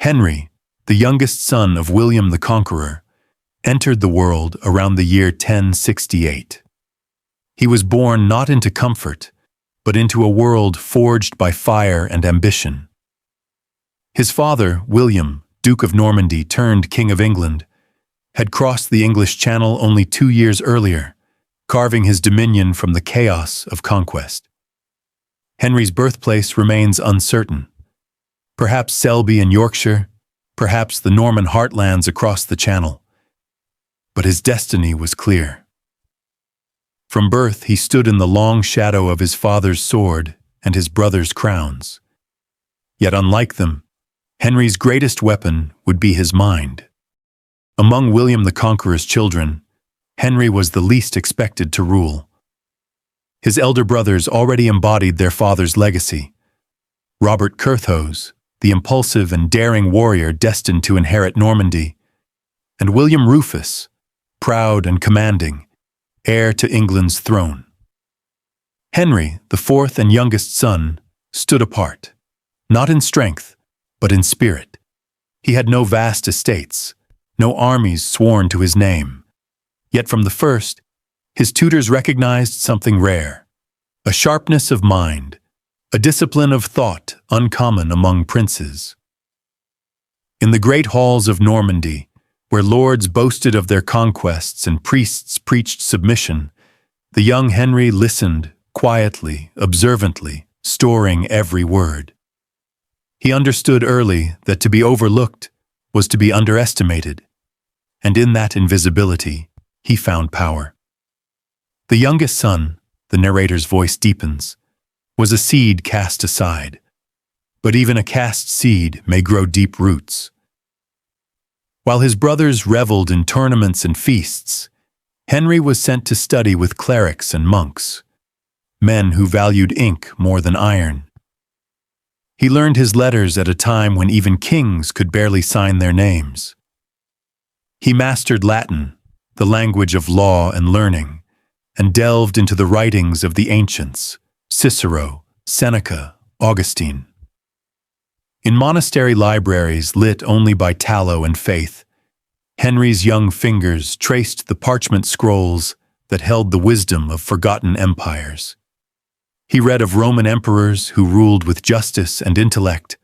Henry, the youngest son of William the Conqueror, entered the world around the year 1068. He was born not into comfort, but into a world forged by fire and ambition. His father, William, Duke of Normandy turned King of England, had crossed the English Channel only 2 years earlier, carving his dominion from the chaos of conquest. Henry's birthplace remains uncertain. Perhaps Selby in Yorkshire, perhaps the Norman heartlands across the Channel. But his destiny was clear. From birth, he stood in the long shadow of his father's sword and his brothers' crowns. Yet unlike them, Henry's greatest weapon would be his mind. Among William the Conqueror's children, Henry was the least expected to rule. His elder brothers already embodied their father's legacy. Robert Curthose, the impulsive and daring warrior destined to inherit Normandy, and William Rufus, proud and commanding, heir to England's throne. Henry, the fourth and youngest son, stood apart, not in strength, but in spirit. He had no vast estates, no armies sworn to his name. Yet from the first, his tutors recognized something rare, a sharpness of mind, a discipline of thought uncommon among princes. In the great halls of Normandy, where lords boasted of their conquests and priests preached submission, the young Henry listened quietly, observantly, storing every word. He understood early that to be overlooked was to be underestimated, and in that invisibility, he found power. The youngest son, the narrator's voice deepens, was a seed cast aside, but even a cast seed may grow deep roots. While his brothers reveled in tournaments and feasts, Henry was sent to study with clerics and monks, men who valued ink more than iron. He learned his letters at a time when even kings could barely sign their names. He mastered Latin, the language of law and learning, and delved into the writings of the ancients, Cicero, Seneca, Augustine. In monastery libraries lit only by tallow and faith, Henry's young fingers traced the parchment scrolls that held the wisdom of forgotten empires. He read of Roman emperors who ruled with justice and intellect,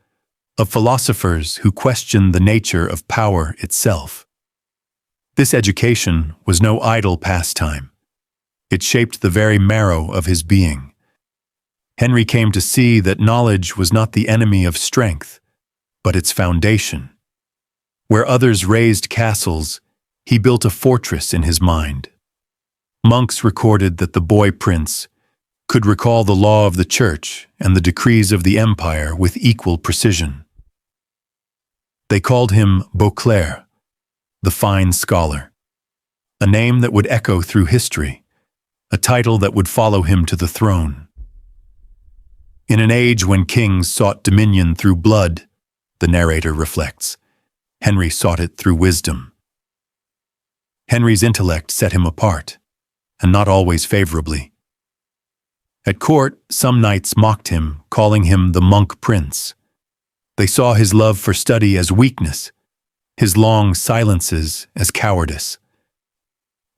of philosophers who questioned the nature of power itself. This education was no idle pastime. It shaped the very marrow of his being. Henry came to see that knowledge was not the enemy of strength, but its foundation. Where others raised castles, he built a fortress in his mind. Monks recorded that the boy prince could recall the law of the church and the decrees of the empire with equal precision. They called him Beauclerc, the fine scholar, a name that would echo through history, a title that would follow him to the throne. In an age when kings sought dominion through blood, the narrator reflects, Henry sought it through wisdom. Henry's intellect set him apart, and not always favorably. At court, some knights mocked him, calling him the monk prince. They saw his love for study as weakness, his long silences as cowardice.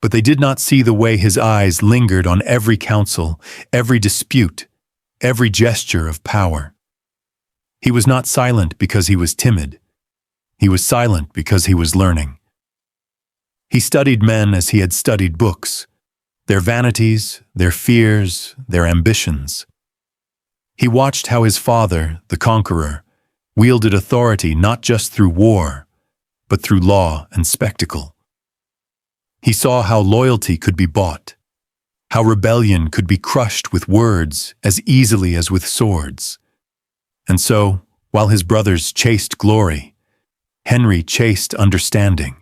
But they did not see the way his eyes lingered on every counsel, every dispute, every gesture of power. He was not silent because he was timid. He was silent because he was learning. He studied men as he had studied books, their vanities, their fears, their ambitions. He watched how his father, the conqueror, wielded authority not just through war, but through law and spectacle. He saw how loyalty could be bought, how rebellion could be crushed with words as easily as with swords. And so, while his brothers chased glory, Henry chased understanding.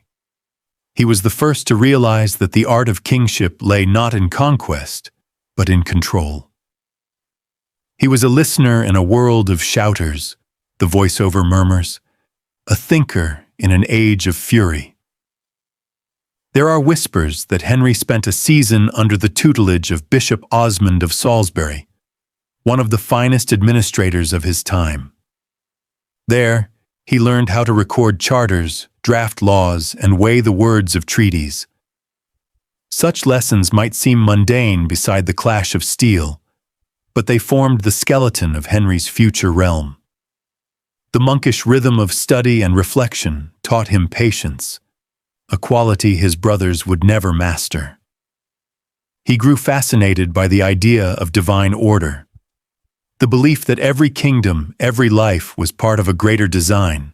He was the first to realize that the art of kingship lay not in conquest, but in control. He was a listener in a world of shouters, the voiceover murmurs, a thinker in an age of fury. There are whispers that Henry spent a season under the tutelage of Bishop Osmond of Salisbury, one of the finest administrators of his time. There, He learned how to record charters, draft laws, and weigh the words of treaties. Such lessons might seem mundane beside the clash of steel, but they formed the skeleton of Henry's future realm. The monkish rhythm of study and reflection taught him patience, a quality his brothers would never master. He grew fascinated by the idea of divine order, the belief that every kingdom, every life was part of a greater design.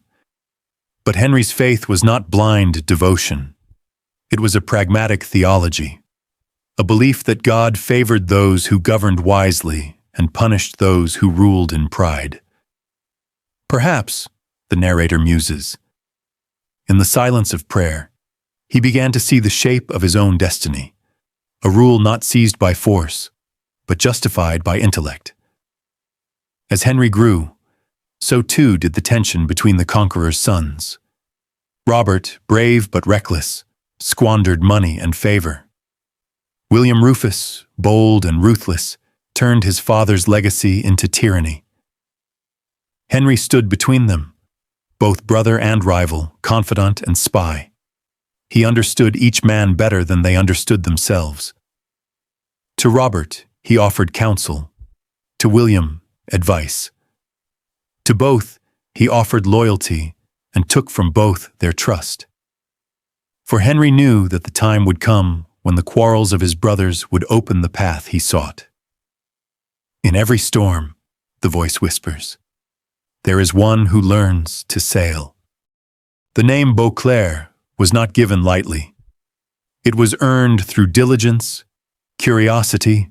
But Henry's faith was not blind devotion. It was a pragmatic theology, a belief that God favored those who governed wisely and punished those who ruled in pride. Perhaps, the narrator muses, in the silence of prayer, he began to see the shape of his own destiny, a rule not seized by force, but justified by intellect. As Henry grew, so too did the tension between the conqueror's sons. Robert, brave but reckless, squandered money and favor. William Rufus, bold and ruthless, turned his father's legacy into tyranny. Henry stood between them, both brother and rival, confidant and spy. He understood each man better than they understood themselves. To Robert, he offered counsel. To William, advice. To both, he offered loyalty and took from both their trust. For Henry knew that the time would come when the quarrels of his brothers would open the path he sought. In every storm, the voice whispers, there is one who learns to sail. The name Beauclerc was not given lightly. It was earned through diligence, curiosity,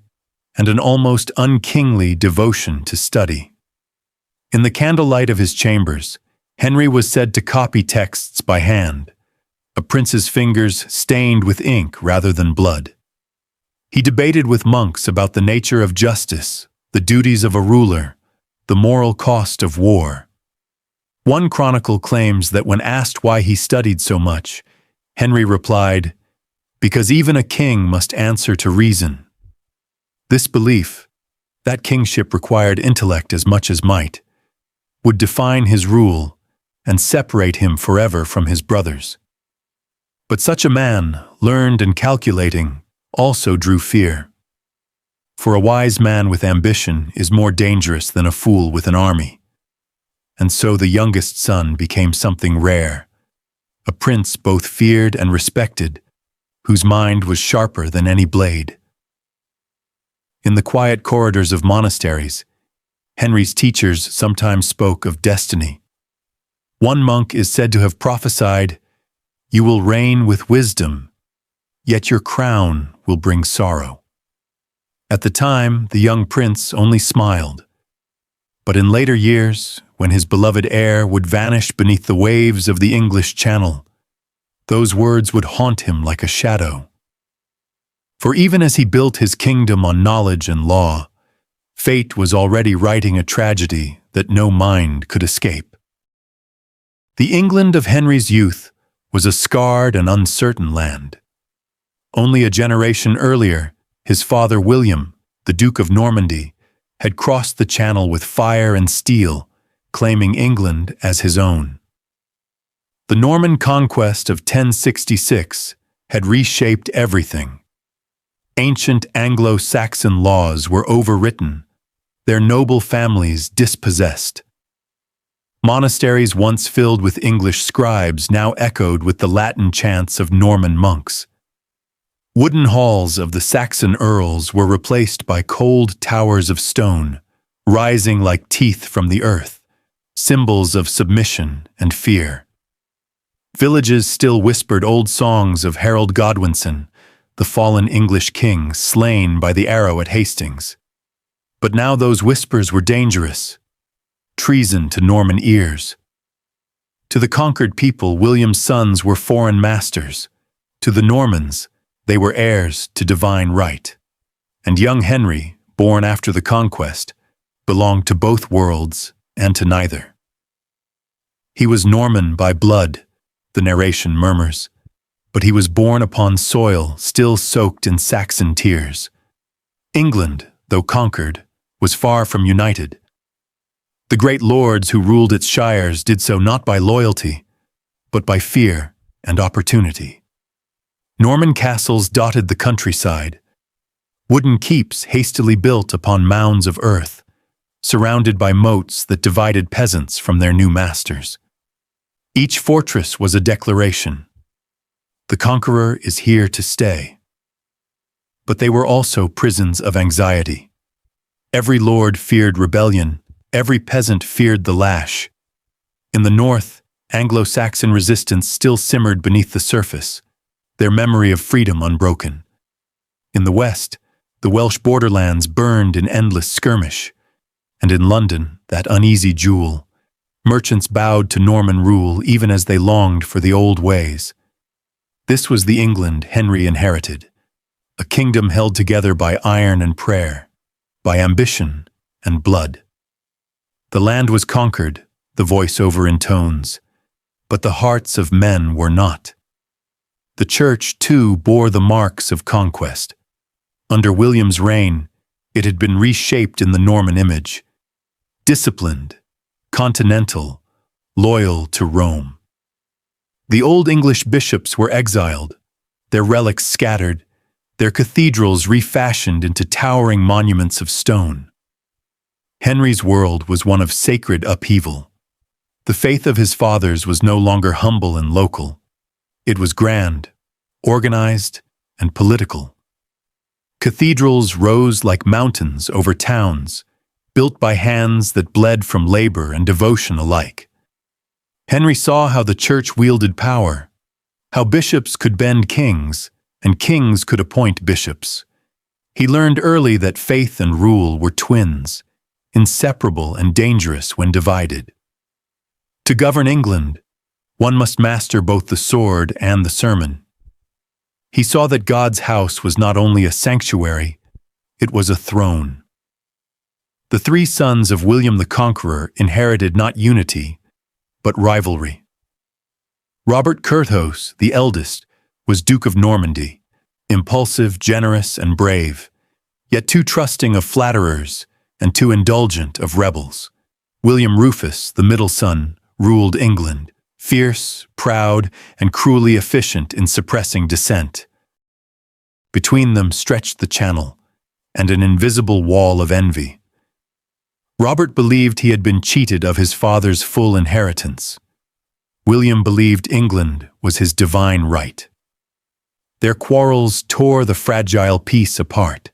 and an almost unkingly devotion to study. In the candlelight of his chambers, Henry was said to copy texts by hand, a prince's fingers stained with ink rather than blood. He debated with monks about the nature of justice, the duties of a ruler, the moral cost of war. One chronicle claims that when asked why he studied so much, Henry replied, "Because even a king must answer to reason." This belief, that kingship required intellect as much as might, would define his rule and separate him forever from his brothers. But such a man, learned and calculating, also drew fear. For a wise man with ambition is more dangerous than a fool with an army. And so the youngest son became something rare, a prince both feared and respected, whose mind was sharper than any blade. In the quiet corridors of monasteries, Henry's teachers sometimes spoke of destiny. One monk is said to have prophesied, "You will reign with wisdom, yet your crown will bring sorrow." At the time, the young prince only smiled. But in later years, when his beloved heir would vanish beneath the waves of the English Channel, those words would haunt him like a shadow. For even as he built his kingdom on knowledge and law, fate was already writing a tragedy that no mind could escape. The England of Henry's youth was a scarred and uncertain land. Only a generation earlier, his father William, the Duke of Normandy, had crossed the Channel with fire and steel, claiming England as his own. The Norman conquest of 1066 had reshaped everything. Ancient Anglo-Saxon laws were overwritten, their noble families dispossessed. Monasteries once filled with English scribes now echoed with the Latin chants of Norman monks. Wooden halls of the Saxon earls were replaced by cold towers of stone, rising like teeth from the earth, symbols of submission and fear. Villages still whispered old songs of Harold Godwinson, the fallen English king slain by the arrow at Hastings. But now those whispers were dangerous, treason to Norman ears. To the conquered people, William's sons were foreign masters. To the Normans, they were heirs to divine right. And young Henry, born after the conquest, belonged to both worlds and to neither. He was Norman by blood, the narration murmurs, but he was born upon soil still soaked in Saxon tears. England, though conquered, was far from united. The great lords who ruled its shires did so not by loyalty, but by fear and opportunity. Norman castles dotted the countryside, wooden keeps hastily built upon mounds of earth, surrounded by moats that divided peasants from their new masters. Each fortress was a declaration. The conqueror is here to stay. But they were also prisons of anxiety. Every lord feared rebellion, every peasant feared the lash. In the north, Anglo-Saxon resistance still simmered beneath the surface, their memory of freedom unbroken. In the west, the Welsh borderlands burned in endless skirmish, and in London, that uneasy jewel, merchants bowed to Norman rule even as they longed for the old ways. This was the England Henry inherited, a kingdom held together by iron and prayer, by ambition and blood. The land was conquered, the voice-over intones, but the hearts of men were not. The church, too, bore the marks of conquest. Under William's reign, it had been reshaped in the Norman image, disciplined, continental, loyal to Rome. The Old English bishops were exiled, their relics scattered, their cathedrals refashioned into towering monuments of stone. Henry's world was one of sacred upheaval. The faith of his fathers was no longer humble and local. It was grand, organized, and political. Cathedrals rose like mountains over towns, built by hands that bled from labor and devotion alike. Henry saw how the church wielded power, how bishops could bend kings, and kings could appoint bishops. He learned early that faith and rule were twins, inseparable and dangerous when divided. To govern England, one must master both the sword and the sermon. He saw that God's house was not only a sanctuary, it was a throne. The three sons of William the Conqueror inherited not unity, but rivalry. Robert Curthose, the eldest, was Duke of Normandy, impulsive, generous, and brave, yet too trusting of flatterers and too indulgent of rebels. William Rufus, the middle son, ruled England, fierce, proud, and cruelly efficient in suppressing dissent. Between them stretched the Channel, and an invisible wall of envy. Robert believed he had been cheated of his father's full inheritance. William believed England was his divine right. Their quarrels tore the fragile peace apart.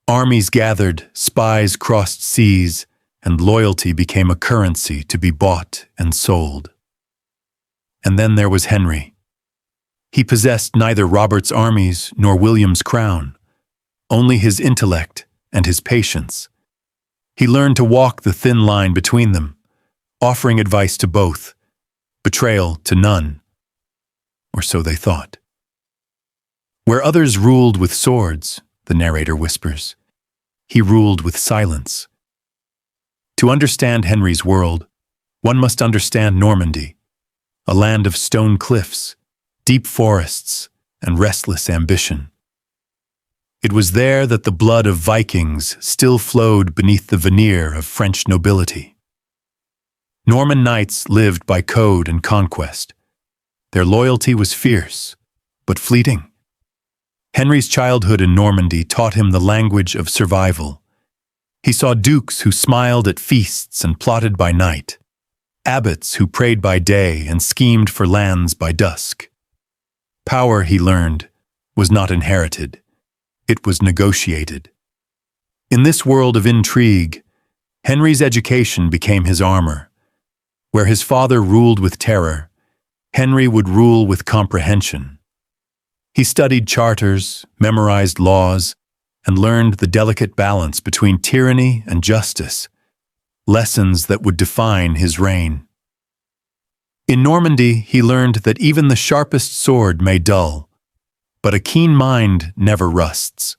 Armies gathered, spies crossed seas, and loyalty became a currency to be bought and sold. And then there was Henry. He possessed neither Robert's armies nor William's crown, only his intellect and his patience. He learned to walk the thin line between them, offering advice to both, betrayal to none, or so they thought. Where others ruled with swords, the narrator whispers, he ruled with silence. To understand Henry's world, one must understand Normandy, a land of stone cliffs, deep forests, and restless ambition. It was there that the blood of Vikings still flowed beneath the veneer of French nobility. Norman knights lived by code and conquest. Their loyalty was fierce, but fleeting. Henry's childhood in Normandy taught him the language of survival. He saw dukes who smiled at feasts and plotted by night, abbots who prayed by day and schemed for lands by dusk. Power, he learned, was not inherited. It was negotiated. In this world of intrigue, Henry's education became his armor. Where his father ruled with terror, Henry would rule with comprehension. He studied charters, memorized laws, and learned the delicate balance between tyranny and justice, lessons that would define his reign. In Normandy, he learned that even the sharpest sword may dull, but a keen mind never rusts.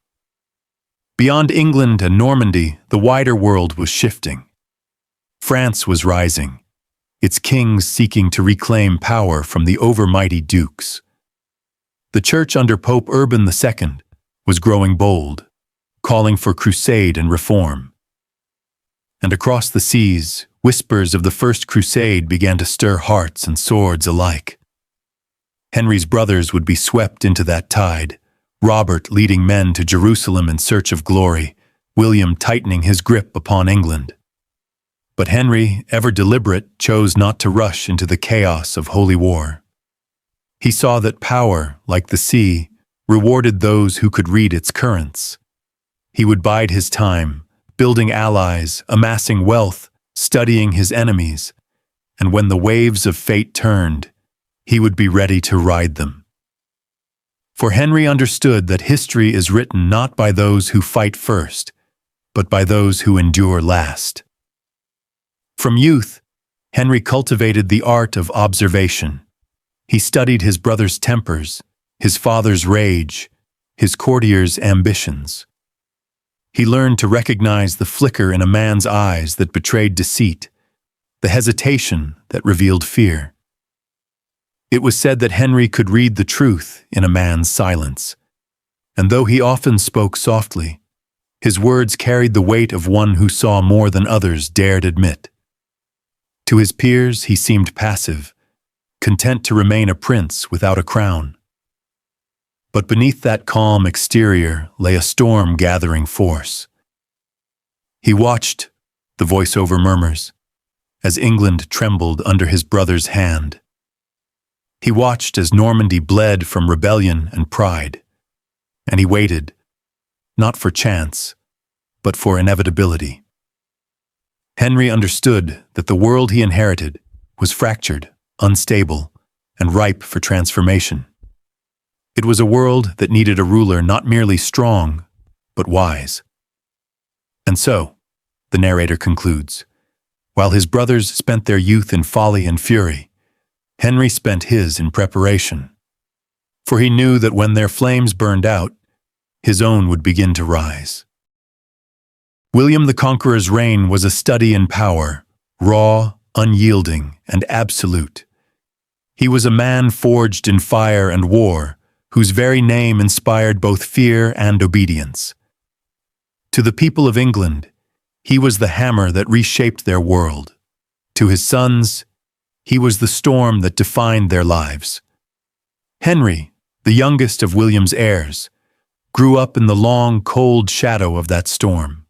Beyond England and Normandy, the wider world was shifting. France was rising, its kings seeking to reclaim power from the overmighty dukes. The church under Pope Urban II was growing bold, calling for crusade and reform. and across the seas, whispers of the First Crusade began to stir hearts and swords alike. Henry's brothers would be swept into that tide, Robert leading men to Jerusalem in search of glory, William tightening his grip upon England. But Henry, ever deliberate, chose not to rush into the chaos of holy war. He saw that power, like the sea, rewarded those who could read its currents. He would bide his time, building allies, amassing wealth, studying his enemies, and when the waves of fate turned, he would be ready to ride them. For Henry understood that history is written not by those who fight first, but by those who endure last. From youth, Henry cultivated the art of observation. He studied his brother's tempers, his father's rage, his courtiers' ambitions. He learned to recognize the flicker in a man's eyes that betrayed deceit, the hesitation that revealed fear. It was said that Henry could read the truth in a man's silence, and though he often spoke softly, his words carried the weight of one who saw more than others dared admit. To his peers, he seemed passive, content to remain a prince without a crown. But beneath that calm exterior lay a storm gathering force. He watched, the voiceover murmurs, as England trembled under his brother's hand. He watched as Normandy bled from rebellion and pride, and he waited, not for chance, but for inevitability. Henry understood that the world he inherited was fractured, unstable, and ripe for transformation. It was a world that needed a ruler not merely strong, but wise. And so, the narrator concludes, while his brothers spent their youth in folly and fury, Henry spent his in preparation. For he knew that when their flames burned out, his own would begin to rise. William the Conqueror's reign was a study in power, raw, unyielding, and absolute. He was a man forged in fire and war, whose very name inspired both fear and obedience. To the people of England, he was the hammer that reshaped their world. To his sons, he was the storm that defined their lives. Henry, the youngest of William's heirs, grew up in the long, cold shadow of that storm.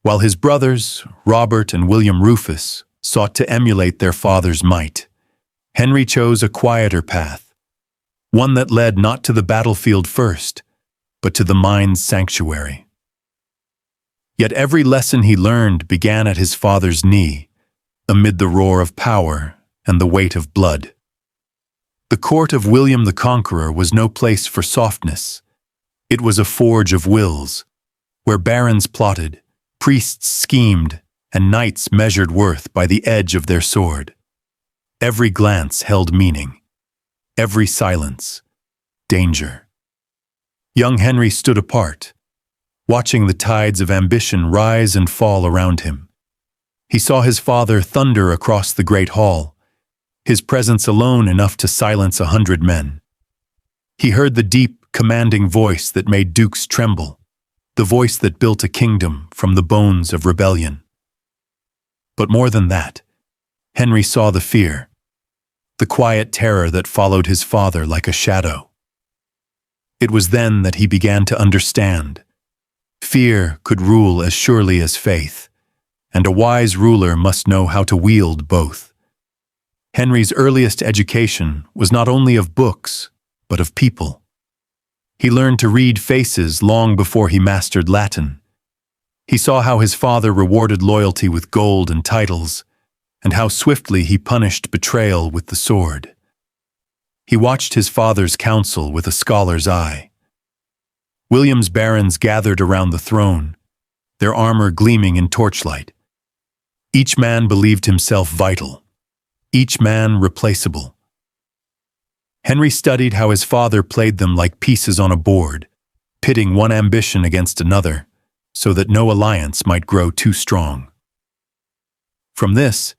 While his brothers, Robert and William Rufus, sought to emulate their father's might, Henry chose a quieter path, one that led not to the battlefield first, but to the mind's sanctuary. Yet every lesson he learned began at his father's knee, amid the roar of power and the weight of blood. The court of William the Conqueror was no place for softness. It was a forge of wills, where barons plotted, priests schemed, and knights measured worth by the edge of their sword. Every glance held meaning. Every silence, danger. Young Henry stood apart, watching the tides of ambition rise and fall around him. He saw his father thunder across the great hall, his presence alone enough to silence 100 men. He heard the deep, commanding voice that made dukes tremble, the voice that built a kingdom from the bones of rebellion. But more than that, Henry saw the fear, the quiet terror that followed his father like a shadow. It was then that he began to understand. Fear could rule as surely as faith, and a wise ruler must know how to wield both. Henry's earliest education was not only of books, but of people. He learned to read faces long before he mastered Latin. He saw how his father rewarded loyalty with gold and titles, and how swiftly he punished betrayal with the sword. He watched his father's counsel with a scholar's eye. William's barons gathered around the throne, their armor gleaming in torchlight. Each man believed himself vital, each man replaceable. Henry studied how his father played them like pieces on a board, pitting one ambition against another, so that no alliance might grow too strong. From this,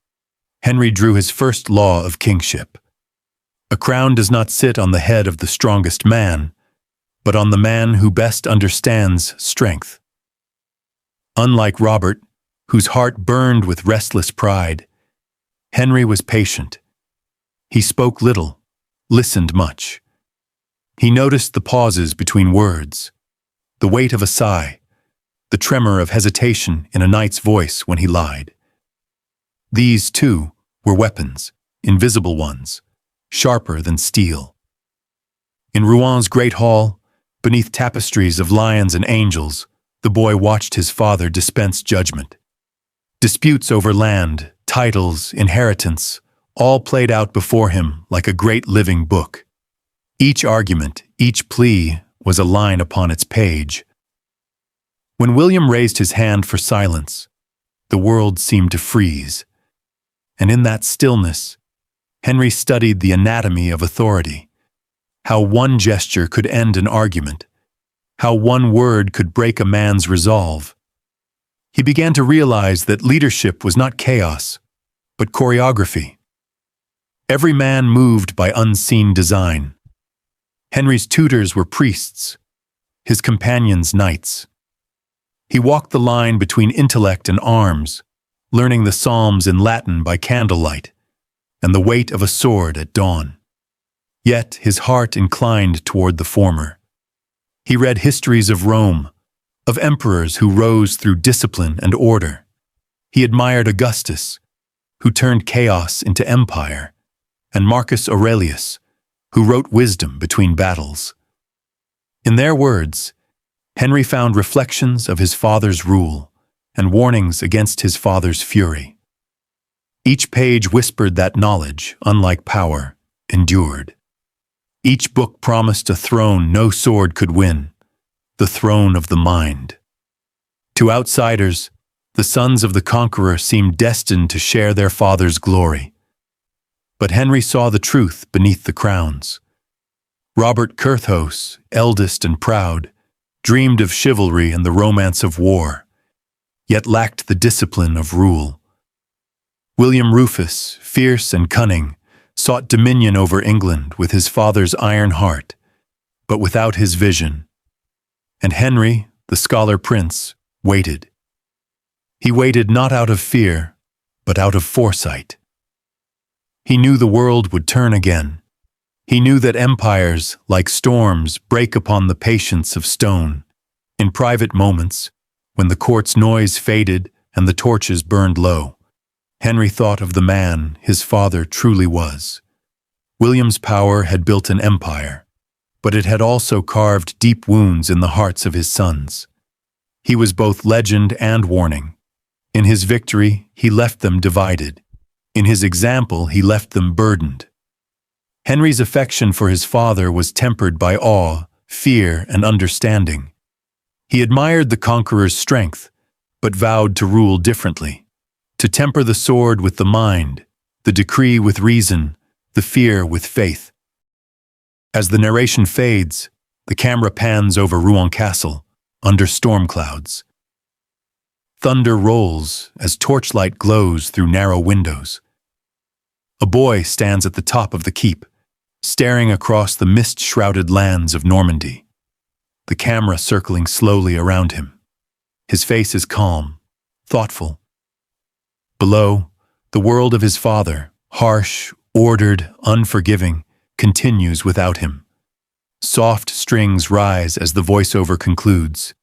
Henry drew his first law of kingship. A crown does not sit on the head of the strongest man, but on the man who best understands strength. Unlike Robert, whose heart burned with restless pride. Henry was patient. He spoke little, listened much. He noticed the pauses between words, the weight of a sigh, the tremor of hesitation in a knight's voice when he lied. These, too, were weapons, invisible ones, sharper than steel. In Rouen great hall, beneath tapestries of lions and angels, the boy watched his father dispense judgment. Disputes over land, titles, inheritance, all played out before him like a great living book. Each argument, each plea, was a line upon its page. When William raised his hand for silence, the world seemed to freeze. And in that stillness, Henry studied the anatomy of authority, how one gesture could end an argument, how one word could break a man's resolve. He began to realize that leadership was not chaos, but choreography. Every man moved by unseen design. Henry's tutors were priests, his companions knights. He walked the line between intellect and arms, learning the Psalms in Latin by candlelight, and the weight of a sword at dawn. Yet his heart inclined toward the former. He read histories of Rome, of emperors who rose through discipline and order. He admired Augustus, who turned chaos into empire, and Marcus Aurelius, who wrote wisdom between battles. In their words, Henry found reflections of his father's rule and warnings against his father's fury. Each page whispered that knowledge, unlike power, endured. Each book promised a throne no sword could win, the throne of the mind. To outsiders, the sons of the conqueror seemed destined to share their father's glory. But Henry saw the truth beneath the crowns. Robert Curthose, eldest and proud, dreamed of chivalry and the romance of war, yet lacked the discipline of rule. William Rufus, fierce and cunning, sought dominion over England with his father's iron heart, but without his vision. And Henry, the scholar prince, waited. He waited not out of fear, but out of foresight. He knew the world would turn again. He knew that empires, like storms, break upon the patience of stone. In private moments, when the court's noise faded and the torches burned low, Henry thought of the man his father truly was. William's power had built an empire, but it had also carved deep wounds in the hearts of his sons. He was both legend and warning. In his victory, he left them divided. In his example, he left them burdened. Henry's affection for his father was tempered by awe, fear, and understanding. He admired the conqueror's strength, but vowed to rule differently, to temper the sword with the mind, the decree with reason, the fear with faith. As the narration fades, the camera pans over Rouen Castle, under storm clouds. Thunder rolls as torchlight glows through narrow windows. A boy stands at the top of the keep, staring across the mist-shrouded lands of Normandy, the camera circling slowly around him. His face is calm, thoughtful. Below, the world of his father, harsh, ordered, unforgiving, continues without him. Soft strings rise as the voiceover concludes.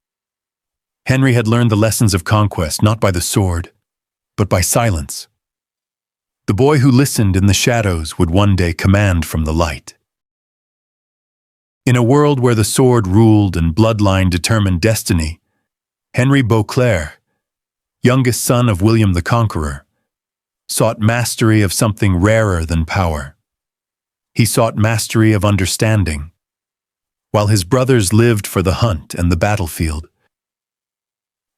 Henry had learned the lessons of conquest not by the sword, but by silence. The boy who listened in the shadows would one day command from the light. In a world where the sword ruled and bloodline determined destiny, Henry Beauclerc, youngest son of William the Conqueror, sought mastery of something rarer than power. He sought mastery of understanding. While his brothers lived for the hunt and the battlefield,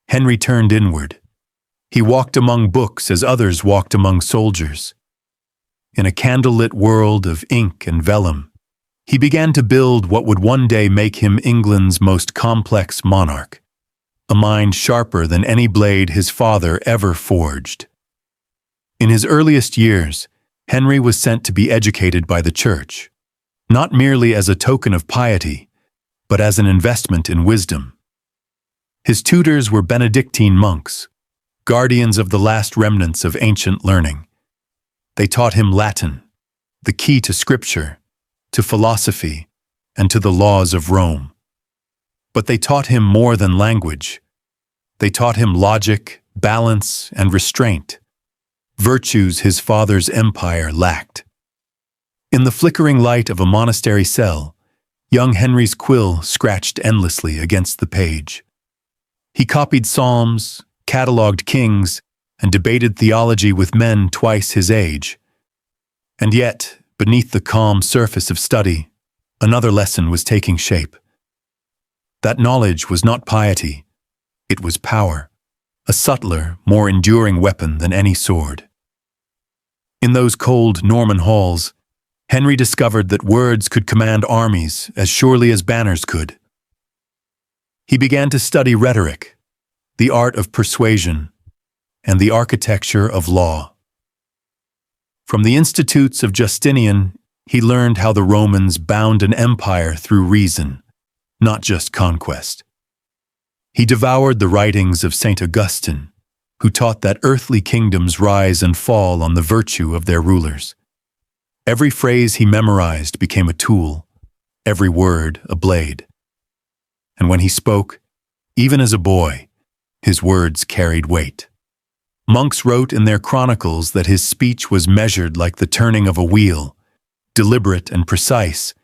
Henry turned inward. He walked among books as others walked among soldiers. In a candlelit world of ink and vellum, he began to build what would one day make him England's most complex monarch, a mind sharper than any blade his father ever forged. In his earliest years, Henry was sent to be educated by the Church, not merely as a token of piety, but as an investment in wisdom. His tutors were Benedictine monks, guardians of the last remnants of ancient learning. They taught him Latin, the key to scripture, to philosophy, and to the laws of Rome. But they taught him more than language. They taught him logic, balance, and restraint, virtues his father's empire lacked. In the flickering light of a monastery cell, young Henry's quill scratched endlessly against the page. He copied psalms, catalogued kings, and debated theology with men twice his age. And yet, beneath the calm surface of study, another lesson was taking shape. That knowledge was not piety, it was power, a subtler, more enduring weapon than any sword. In those cold Norman halls, Henry discovered that words could command armies as surely as banners could. He began to study rhetoric, the art of persuasion, and the architecture of law. From the institutes of Justinian, he learned how the Romans bound an empire through reason, not just conquest. He devoured the writings of St. Augustine, who taught that earthly kingdoms rise and fall on the virtue of their rulers. Every phrase he memorized became a tool, every word a blade. And when he spoke, even as a boy, his words carried weight. Monks wrote in their chronicles that his speech was measured like the turning of a wheel, deliberate and precise,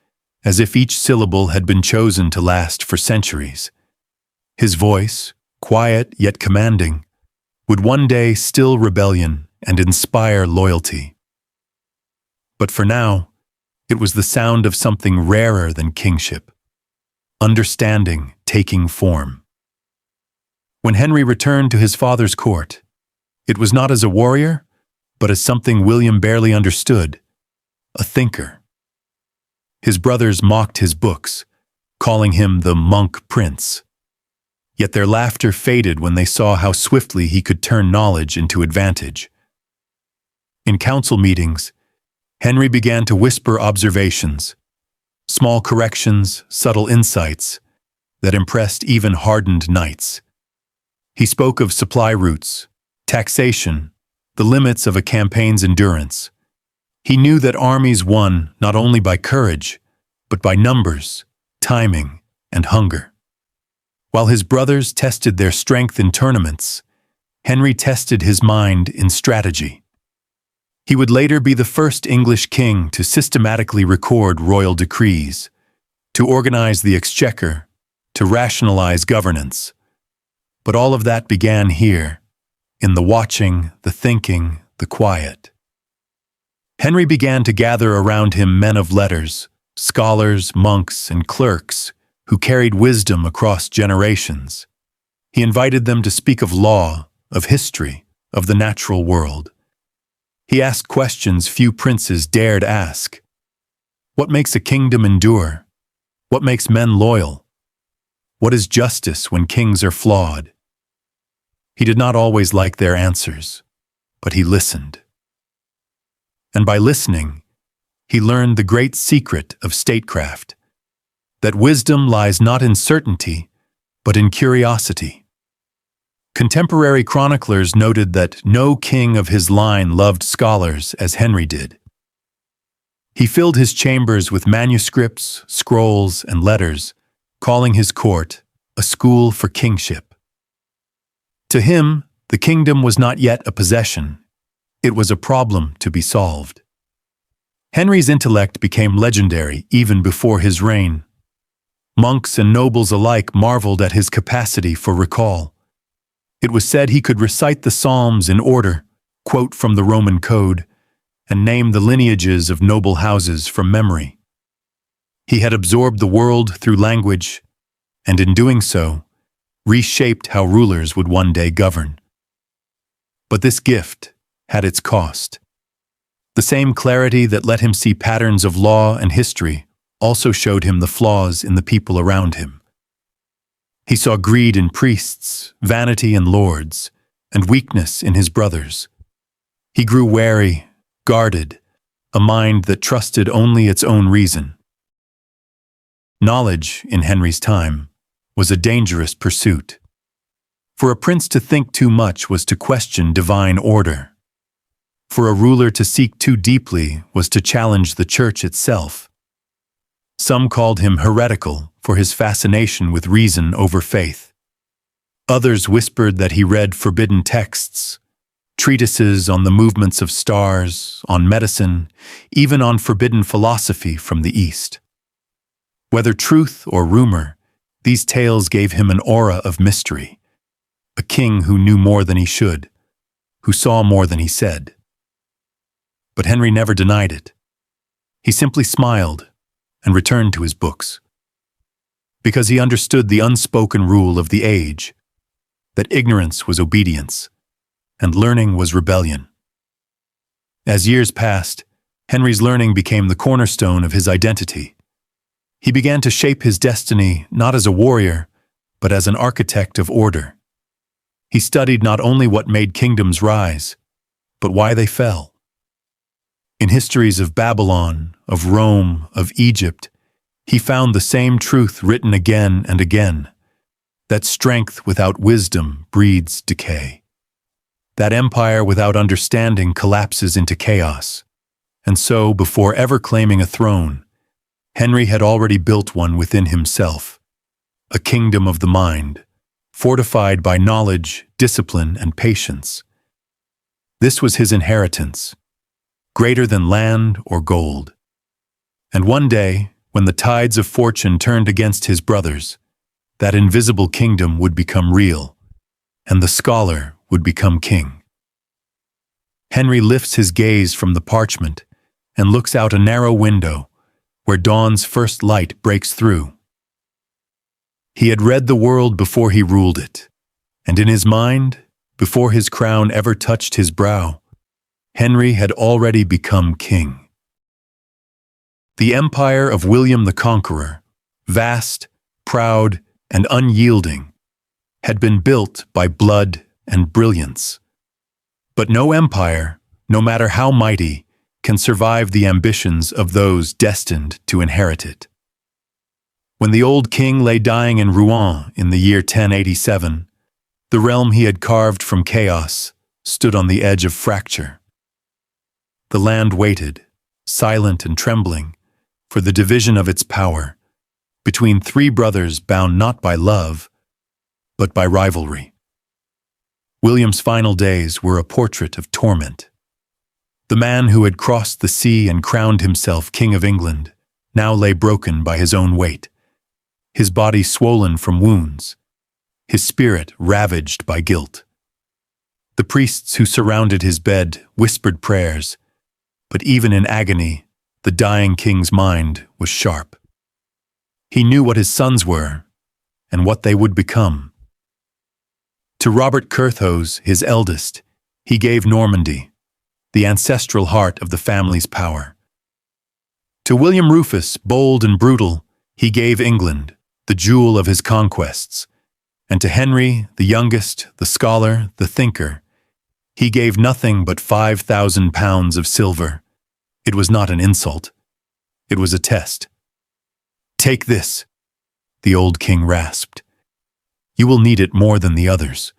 as if each syllable had been chosen to last for centuries. His voice, quiet yet commanding, would one day still rebellion and inspire loyalty. But for now, it was the sound of something rarer than kingship, understanding taking form. When Henry returned to his father's court, it was not as a warrior, but as something William barely understood, a thinker. His brothers mocked his books, calling him the monk prince. Yet their laughter faded when they saw how swiftly he could turn knowledge into advantage. In council meetings, Henry began to whisper observations, small corrections, subtle insights that impressed even hardened knights. He spoke of supply routes, taxation, the limits of a campaign's endurance. He knew that armies won not only by courage, but by numbers, timing, and hunger. While his brothers tested their strength in tournaments, Henry tested his mind in strategy. He would later be the first English king to systematically record royal decrees, to organize the exchequer, to rationalize governance. But all of that began here, in the watching, the thinking, the quiet. Henry began to gather around him men of letters, scholars, monks, and clerks who carried wisdom across generations. He invited them to speak of law, of history, of the natural world. He asked questions few princes dared ask. What makes a kingdom endure? What makes men loyal? What is justice when kings are flawed? He did not always like their answers, but he listened. And by listening, he learned the great secret of statecraft, that wisdom lies not in certainty, but in curiosity. Contemporary chroniclers noted that no king of his line loved scholars as Henry did. He filled his chambers with manuscripts, scrolls, and letters, calling his court a school for kingship. To him, the kingdom was not yet a possession. It was a problem to be solved. Henry's intellect became legendary even before his reign. Monks and nobles alike marveled at his capacity for recall. It was said he could recite the Psalms in order, quote from the Roman Code, and name the lineages of noble houses from memory. He had absorbed the world through language, and in doing so, reshaped how rulers would one day govern. But this gift had its cost. The same clarity that let him see patterns of law and history also showed him the flaws in the people around him. He saw greed in priests, vanity in lords, and weakness in his brothers. He grew wary, guarded, a mind that trusted only its own reason. Knowledge, in Henry's time, was a dangerous pursuit. For a prince to think too much was to question divine order. For a ruler to seek too deeply was to challenge the church itself. Some called him heretical for his fascination with reason over faith. Others whispered that he read forbidden texts, treatises on the movements of stars, on medicine, even on forbidden philosophy from the East. Whether truth or rumor, these tales gave him an aura of mystery, a king who knew more than he should, who saw more than he said. But Henry never denied it. He simply smiled and returned to his books, because he understood the unspoken rule of the age, that ignorance was obedience, and learning was rebellion. As years passed, Henry's learning became the cornerstone of his identity. He began to shape his destiny not as a warrior, but as an architect of order. He studied not only what made kingdoms rise, but why they fell. In histories of Babylon, of Rome, of Egypt, he found the same truth written again and again, that strength without wisdom breeds decay. That empire without understanding collapses into chaos. And so, before ever claiming a throne, Henry had already built one within himself, a kingdom of the mind, fortified by knowledge, discipline, and patience. This was his inheritance, greater than land or gold. And one day, when the tides of fortune turned against his brothers, that invisible kingdom would become real, and the scholar would become king. Henry lifts his gaze from the parchment and looks out a narrow window where dawn's first light breaks through. He had read the world before he ruled it, and in his mind, before his crown ever touched his brow, Henry had already become king. The empire of William the Conqueror, vast, proud, and unyielding, had been built by blood and brilliance. But no empire, no matter how mighty, can survive the ambitions of those destined to inherit it. When the old king lay dying in Rouen in the year 1087, the realm he had carved from chaos stood on the edge of fracture. The land waited, silent and trembling, for the division of its power, between three brothers bound not by love, but by rivalry. William's final days were a portrait of torment. The man who had crossed the sea and crowned himself King of England now lay broken by his own weight, his body swollen from wounds, his spirit ravaged by guilt. The priests who surrounded his bed whispered prayers, but even in agony, the dying king's mind was sharp. He knew what his sons were and what they would become. To Robert Curthose, his eldest, he gave Normandy, the ancestral heart of the family's power. To William Rufus, bold and brutal, he gave England, the jewel of his conquests. And to Henry, the youngest, the scholar, the thinker, he gave nothing but 5,000 pounds of silver. It was not an insult. It was a test. "Take this," the old king rasped. "You will need it more than the others,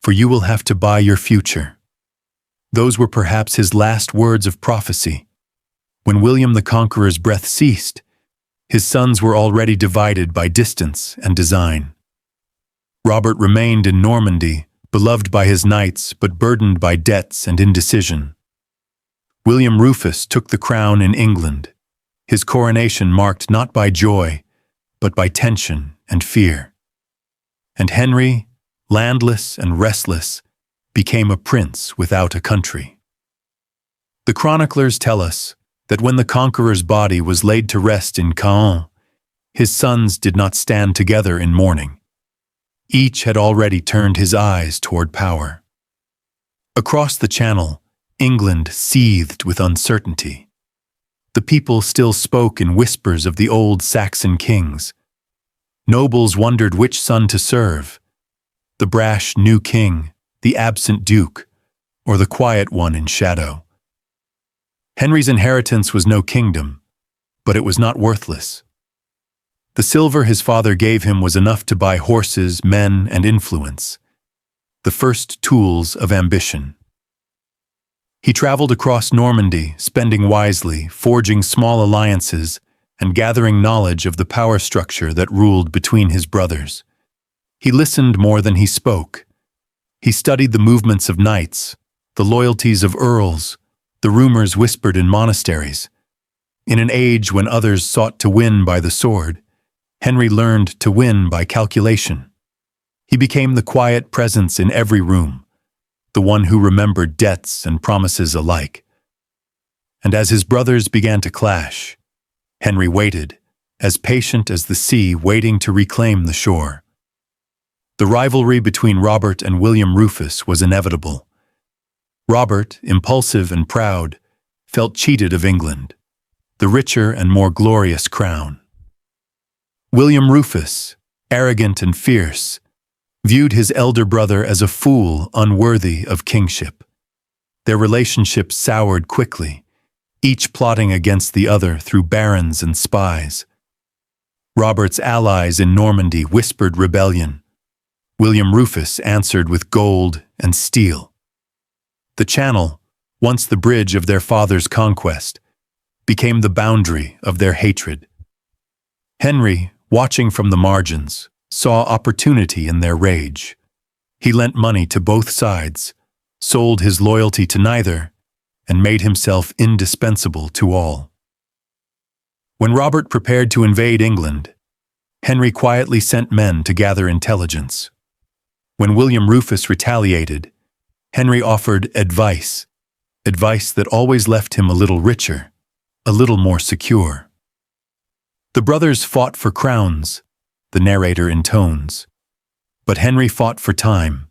for you will have to buy your future." Those were perhaps his last words of prophecy. When William the Conqueror's breath ceased, his sons were already divided by distance and design. Robert remained in Normandy, beloved by his knights but burdened by debts and indecision. William Rufus took the crown in England, his coronation marked not by joy, but by tension and fear. And Henry, landless and restless, became a prince without a country. The chroniclers tell us that when the conqueror's body was laid to rest in Caen, his sons did not stand together in mourning. Each had already turned his eyes toward power. Across the Channel, England seethed with uncertainty. The people still spoke in whispers of the old Saxon kings. Nobles wondered which son to serve, the brash new king, the absent duke, or the quiet one in shadow. Henry's inheritance was no kingdom, but it was not worthless. The silver his father gave him was enough to buy horses, men, and influence, the first tools of ambition. He traveled across Normandy, spending wisely, forging small alliances, and gathering knowledge of the power structure that ruled between his brothers. He listened more than he spoke. He studied the movements of knights, the loyalties of earls, the rumors whispered in monasteries. In an age when others sought to win by the sword, Henry learned to win by calculation. He became the quiet presence in every room, the one who remembered debts and promises alike. And as his brothers began to clash, Henry waited, as patient as the sea waiting to reclaim the shore. The rivalry between Robert and William Rufus was inevitable. Robert, impulsive and proud, felt cheated of England, the richer and more glorious crown. William Rufus, arrogant and fierce, viewed his elder brother as a fool unworthy of kingship. Their relationship soured quickly, each plotting against the other through barons and spies. Robert's allies in Normandy whispered rebellion. William Rufus answered with gold and steel. The Channel, once the bridge of their father's conquest, became the boundary of their hatred. Henry, watching from the margins, saw opportunity in their rage. He lent money to both sides, sold his loyalty to neither, and made himself indispensable to all. When Robert prepared to invade England, Henry quietly sent men to gather intelligence. When William Rufus retaliated, Henry offered advice that always left him a little richer, a little more secure. The brothers fought for crowns, the narrator intones, but Henry fought for time.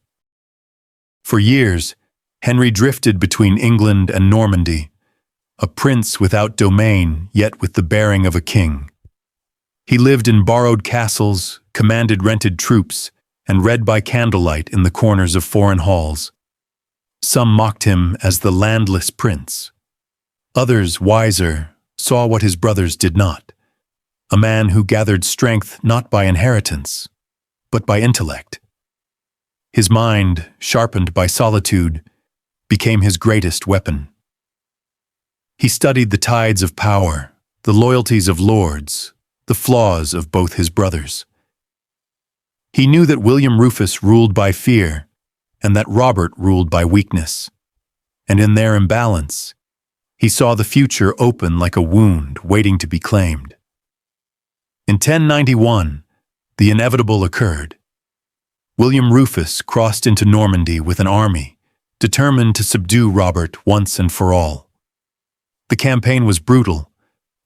For years, Henry drifted between England and Normandy, a prince without domain, yet with the bearing of a king. He lived in borrowed castles, commanded rented troops, and read by candlelight in the corners of foreign halls. Some mocked him as the landless prince. Others, wiser, saw what his brothers did not: a man who gathered strength not by inheritance, but by intellect. His mind, sharpened by solitude, became his greatest weapon. He studied the tides of power, the loyalties of lords, the flaws of both his brothers. He knew that William Rufus ruled by fear, and that Robert ruled by weakness. And in their imbalance, he saw the future open like a wound waiting to be claimed. In 1091, the inevitable occurred. William Rufus crossed into Normandy with an army, determined to subdue Robert once and for all. The campaign was brutal,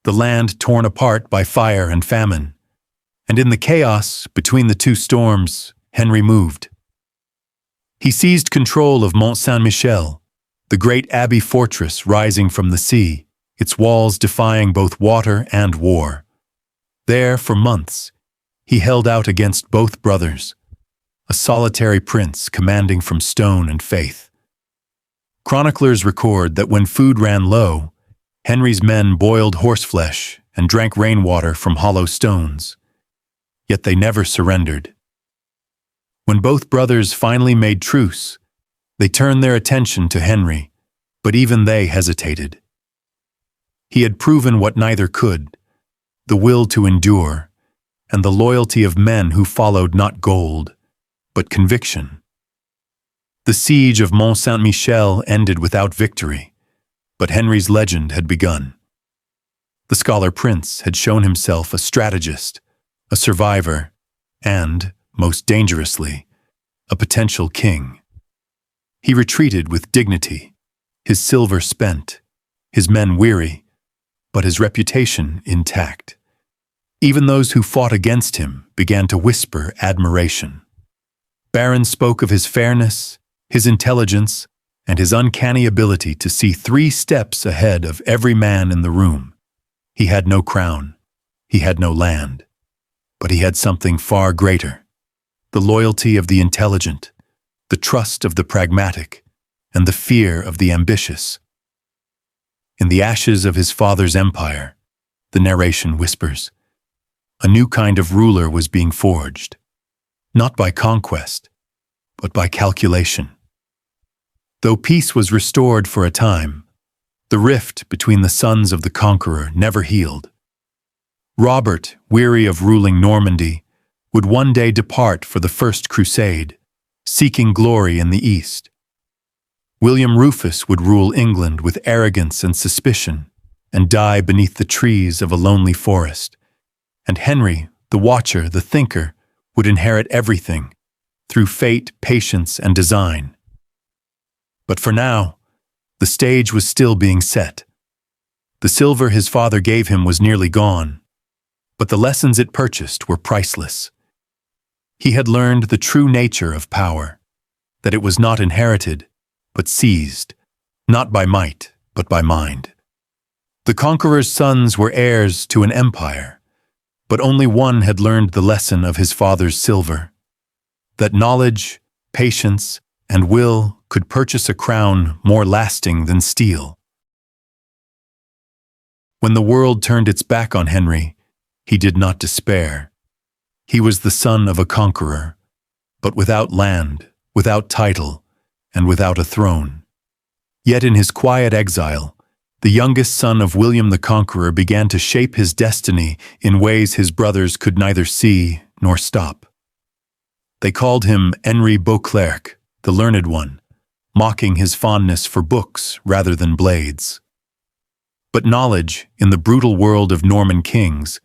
the land torn apart by fire and famine, and in the chaos between the two storms, Henry moved. He seized control of Mont Saint-Michel, the great abbey fortress rising from the sea, its walls defying both water and war. There, for months, he held out against both brothers, a solitary prince commanding from stone and faith. Chroniclers record that when food ran low, Henry's men boiled horseflesh and drank rainwater from hollow stones. Yet they never surrendered. When both brothers finally made truce, they turned their attention to Henry, but even they hesitated. He had proven what neither could: the will to endure, and the loyalty of men who followed not gold, but conviction. The siege of Mont Saint-Michel ended without victory, but Henry's legend had begun. The scholar prince had shown himself a strategist, a survivor, and, most dangerously, a potential king. He retreated with dignity, his silver spent, his men weary, but his reputation intact. Even those who fought against him began to whisper admiration. Barons spoke of his fairness, his intelligence, and his uncanny ability to see 3 steps ahead of every man in the room. He had no crown, he had no land, but he had something far greater: the loyalty of the intelligent, the trust of the pragmatic, and the fear of the ambitious. In the ashes of his father's empire, the narration whispers, a new kind of ruler was being forged, not by conquest, but by calculation. Though peace was restored for a time, the rift between the sons of the conqueror never healed. Robert, weary of ruling Normandy, would one day depart for the First Crusade, seeking glory in the East. William Rufus would rule England with arrogance and suspicion, and die beneath the trees of a lonely forest. And Henry, the watcher, the thinker, would inherit everything, through fate, patience, and design. But for now, the stage was still being set. The silver his father gave him was nearly gone, but the lessons it purchased were priceless. He had learned the true nature of power, that it was not inherited, but seized, not by might, but by mind. The conqueror's sons were heirs to an empire, but only one had learned the lesson of his father's silver, that knowledge, patience, and will could purchase a crown more lasting than steel. When the world turned its back on Henry, he did not despair. He was the son of a conqueror, but without land, without title, and without a throne. Yet in his quiet exile, the youngest son of William the Conqueror began to shape his destiny in ways his brothers could neither see nor stop. They called him Henri Beauclerc, the learned one, mocking his fondness for books rather than blades. But knowledge, in the brutal world of Norman kings,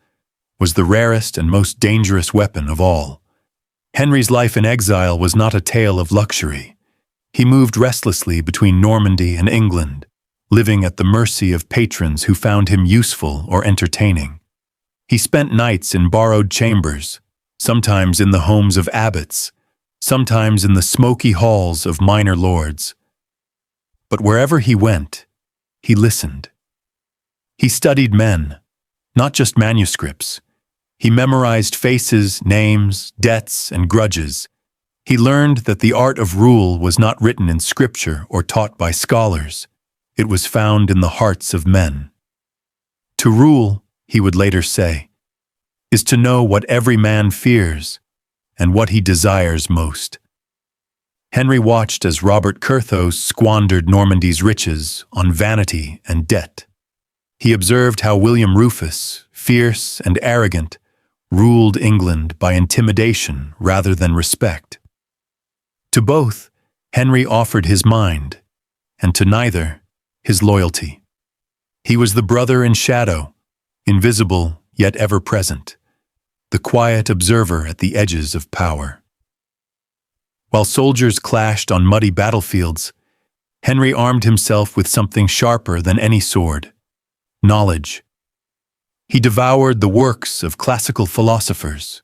was the rarest and most dangerous weapon of all. Henry's life in exile was not a tale of luxury. He moved restlessly between Normandy and England, living at the mercy of patrons who found him useful or entertaining. He spent nights in borrowed chambers, sometimes in the homes of abbots, sometimes in the smoky halls of minor lords. But wherever he went, he listened. He studied men, not just manuscripts. He memorized faces, names, debts, and grudges. He learned that the art of rule was not written in scripture or taught by scholars. It was found in the hearts of men. To rule, he would later say, is to know what every man fears and what he desires most. Henry watched as Robert Curthose squandered Normandy's riches on vanity and debt. He observed how William Rufus, fierce and arrogant, ruled England by intimidation rather than respect. To both, Henry offered his mind, and to neither, his loyalty. He was the brother in shadow, invisible yet ever present, the quiet observer at the edges of power. While soldiers clashed on muddy battlefields, Henry armed himself with something sharper than any sword: knowledge. He devoured the works of classical philosophers,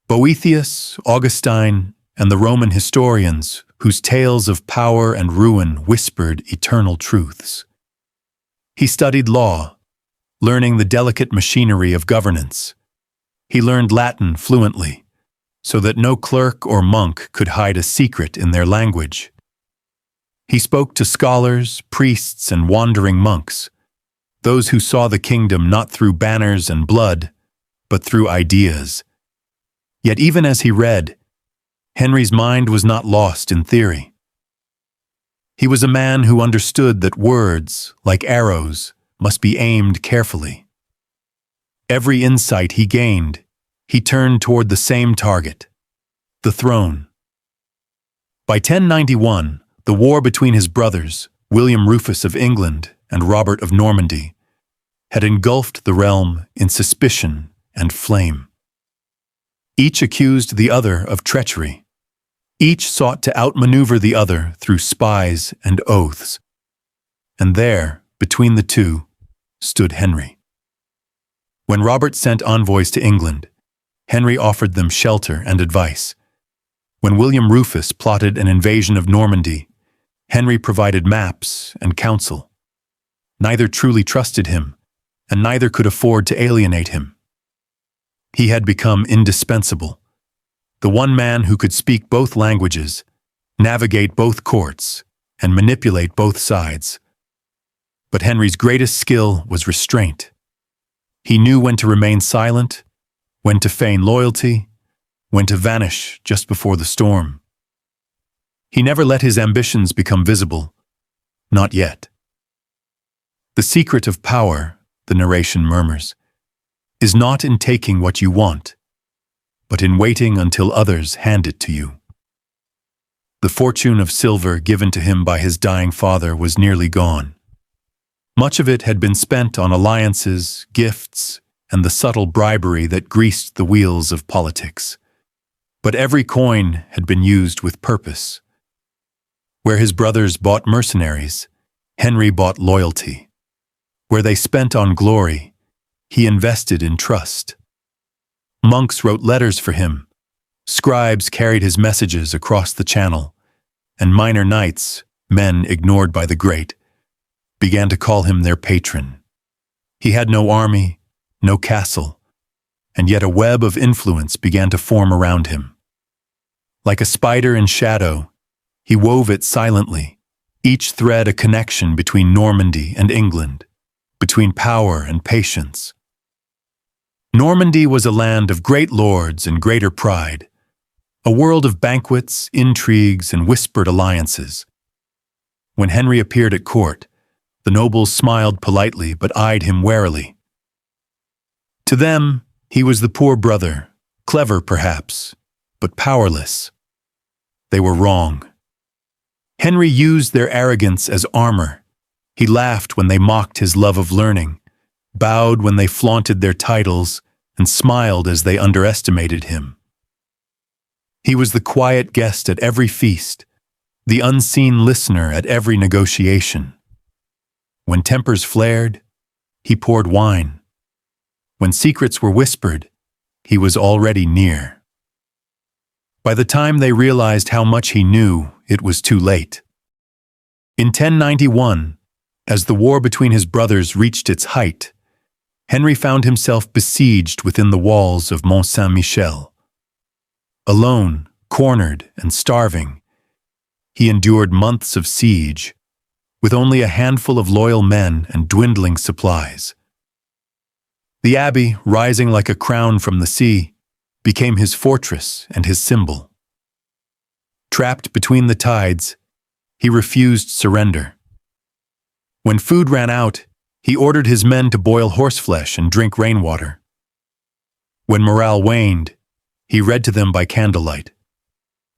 Boethius, Augustine, and the Roman historians whose tales of power and ruin whispered eternal truths. He studied law, learning the delicate machinery of governance. He learned Latin fluently, so that no clerk or monk could hide a secret in their language. He spoke to scholars, priests, and wandering monks, those who saw the kingdom not through banners and blood, but through ideas. Yet even as he read, Henry's mind was not lost in theory. He was a man who understood that words, like arrows, must be aimed carefully. Every insight he gained, he turned toward the same target: the throne. By 1091, the war between his brothers, William Rufus of England and Robert of Normandy, had engulfed the realm in suspicion and flame. Each accused the other of treachery. Each sought to outmaneuver the other through spies and oaths. And there, between the two, stood Henry. When Robert sent envoys to England, Henry offered them shelter and advice. When William Rufus plotted an invasion of Normandy, Henry provided maps and counsel. Neither truly trusted him, and neither could afford to alienate him. He had become indispensable, the one man who could speak both languages, navigate both courts, and manipulate both sides. But Henry's greatest skill was restraint. He knew when to remain silent, when to feign loyalty, when to vanish just before the storm. He never let his ambitions become visible. Not yet. The secret of power, the narration murmurs, is not in taking what you want, but in waiting until others hand it to you. The fortune of silver given to him by his dying father was nearly gone. Much of it had been spent on alliances, gifts, and the subtle bribery that greased the wheels of politics. But every coin had been used with purpose. Where his brothers bought mercenaries, Henry bought loyalty. Where they spent on glory, he invested in trust. Monks wrote letters for him, scribes carried his messages across the channel, and minor knights, men ignored by the great, began to call him their patron. He had no army, no castle, and yet a web of influence began to form around him. Like a spider in shadow, he wove it silently, each thread a connection between Normandy and England, between power and patience. Normandy was a land of great lords and greater pride, a world of banquets, intrigues, and whispered alliances. When Henry appeared at court, the nobles smiled politely but eyed him warily. To them, he was the poor brother, clever perhaps, but powerless. They were wrong. Henry used their arrogance as armor. He laughed when they mocked his love of learning, bowed when they flaunted their titles, and smiled as they underestimated him. He was the quiet guest at every feast, the unseen listener at every negotiation. When tempers flared, he poured wine. When secrets were whispered, he was already near. By the time they realized how much he knew, it was too late. In 1091, as the war between his brothers reached its height, Henry found himself besieged within the walls of Mont Saint-Michel. Alone, cornered, and starving, he endured months of siege, with only a handful of loyal men and dwindling supplies. The abbey, rising like a crown from the sea, became his fortress and his symbol. Trapped between the tides, he refused surrender. When food ran out, he ordered his men to boil horseflesh and drink rainwater. When morale waned, he read to them by candlelight,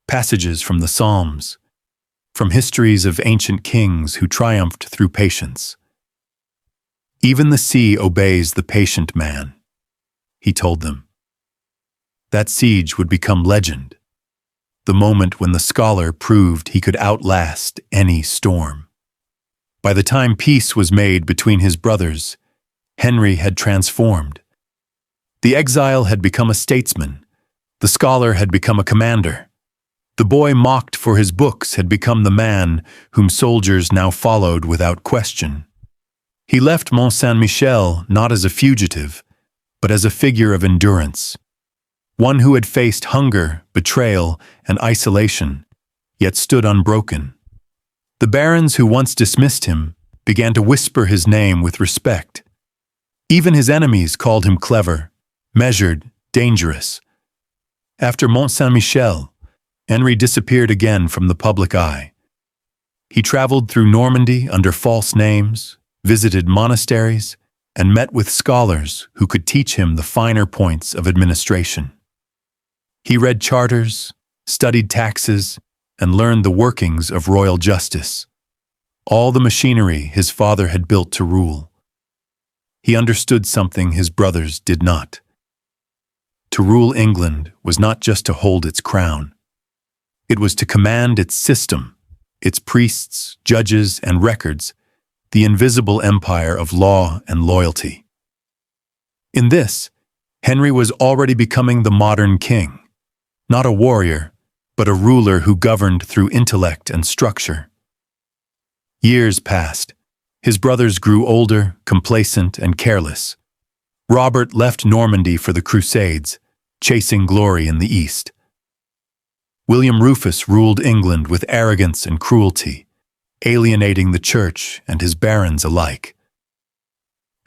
passages from the Psalms, from histories of ancient kings who triumphed through patience. Even the sea obeys the patient man, he told them. That siege would become legend, the moment when the scholar proved he could outlast any storm. By the time peace was made between his brothers, Henry had transformed. The exile had become a statesman. The scholar had become a commander. The boy mocked for his books had become the man whom soldiers now followed without question. He left Mont Saint-Michel not as a fugitive, but as a figure of endurance. One who had faced hunger, betrayal, and isolation, yet stood unbroken. The barons who once dismissed him began to whisper his name with respect. Even his enemies called him clever, measured, dangerous. After Mont Saint-Michel, Henry disappeared again from the public eye. He traveled through Normandy under false names, visited monasteries, and met with scholars who could teach him the finer points of administration. He read charters, studied taxes, and learned the workings of royal justice, all the machinery his father had built to rule. He understood something his brothers did not. To rule England was not just to hold its crown. It was to command its system, its priests, judges, and records, the invisible empire of law and loyalty. In this, Henry was already becoming the modern king, not a warrior, but a ruler who governed through intellect and structure. Years passed. His brothers grew older, complacent, and careless. Robert left Normandy for the Crusades, chasing glory in the East. William Rufus ruled England with arrogance and cruelty, alienating the church and his barons alike.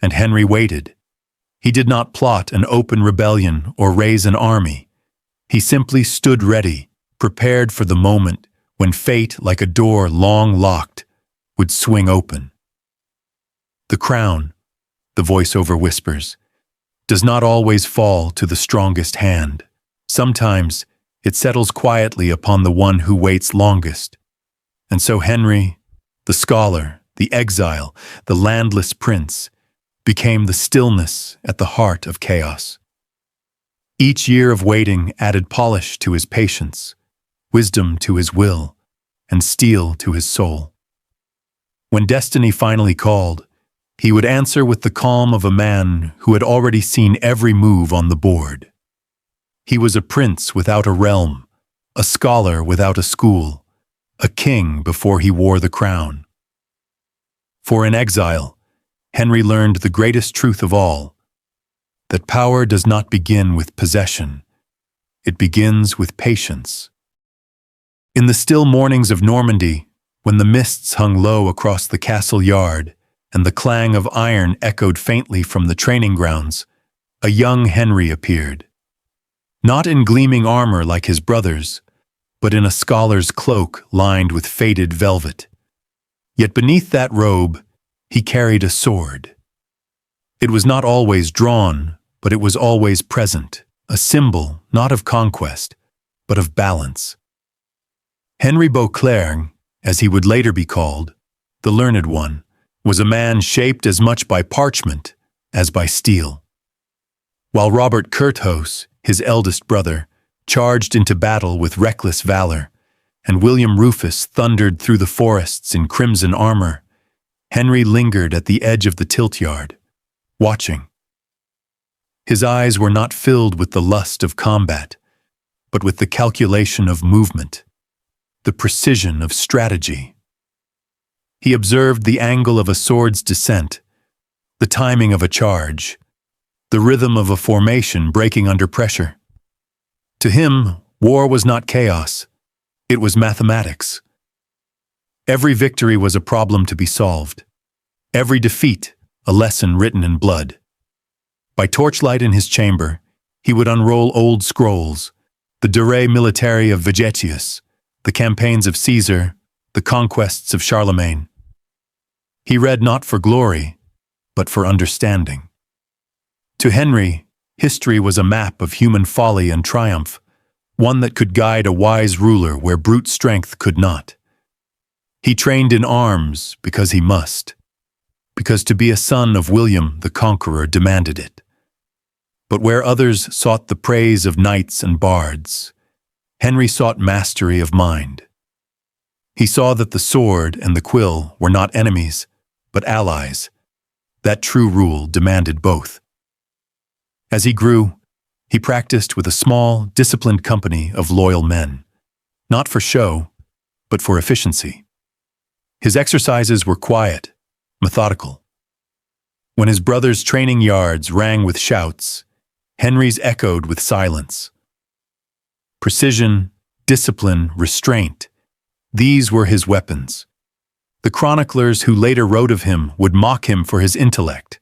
And Henry waited. He did not plot an open rebellion or raise an army. He simply stood ready, prepared for the moment when fate, like a door long locked, would swing open. The crown, the voiceover whispers, does not always fall to the strongest hand. Sometimes it settles quietly upon the one who waits longest. And so Henry, the scholar, the exile, the landless prince, became the stillness at the heart of chaos. Each year of waiting added polish to his patience, wisdom to his will, and steel to his soul. When destiny finally called, he would answer with the calm of a man who had already seen every move on the board. He was a prince without a realm, a scholar without a school, a king before he wore the crown. For in exile, Henry learned the greatest truth of all, that power does not begin with possession, it begins with patience. In the still mornings of Normandy, when the mists hung low across the castle yard and the clang of iron echoed faintly from the training grounds, a young Henry appeared. Not in gleaming armor like his brothers, but in a scholar's cloak lined with faded velvet. Yet beneath that robe, he carried a sword. It was not always drawn, but it was always present, a symbol not of conquest, but of balance. Henry Beauclerc, as he would later be called, the Learned One, was a man shaped as much by parchment as by steel. While Robert Curthose, his eldest brother, charged into battle with reckless valor, and William Rufus thundered through the forests in crimson armor, Henry lingered at the edge of the tilt-yard, watching. His eyes were not filled with the lust of combat, but with the calculation of movement, the precision of strategy. He observed the angle of a sword's descent, the timing of a charge, the rhythm of a formation breaking under pressure. To him, war was not chaos, it was mathematics. Every victory was a problem to be solved. Every defeat, a lesson written in blood. By torchlight in his chamber, he would unroll old scrolls, the Durae Militari of Vegetius, the campaigns of Caesar, the conquests of Charlemagne. He read not for glory, but for understanding. To Henry, history was a map of human folly and triumph, one that could guide a wise ruler where brute strength could not. He trained in arms because he must, because to be a son of William the Conqueror demanded it. But where others sought the praise of knights and bards, Henry sought mastery of mind. He saw that the sword and the quill were not enemies, but allies. That true rule demanded both. As he grew, he practiced with a small, disciplined company of loyal men, not for show, but for efficiency. His exercises were quiet, methodical. When his brothers' training yards rang with shouts, Henry's echoed with silence. Precision, discipline, restraint, these were his weapons. The chroniclers who later wrote of him would mock him for his intellect,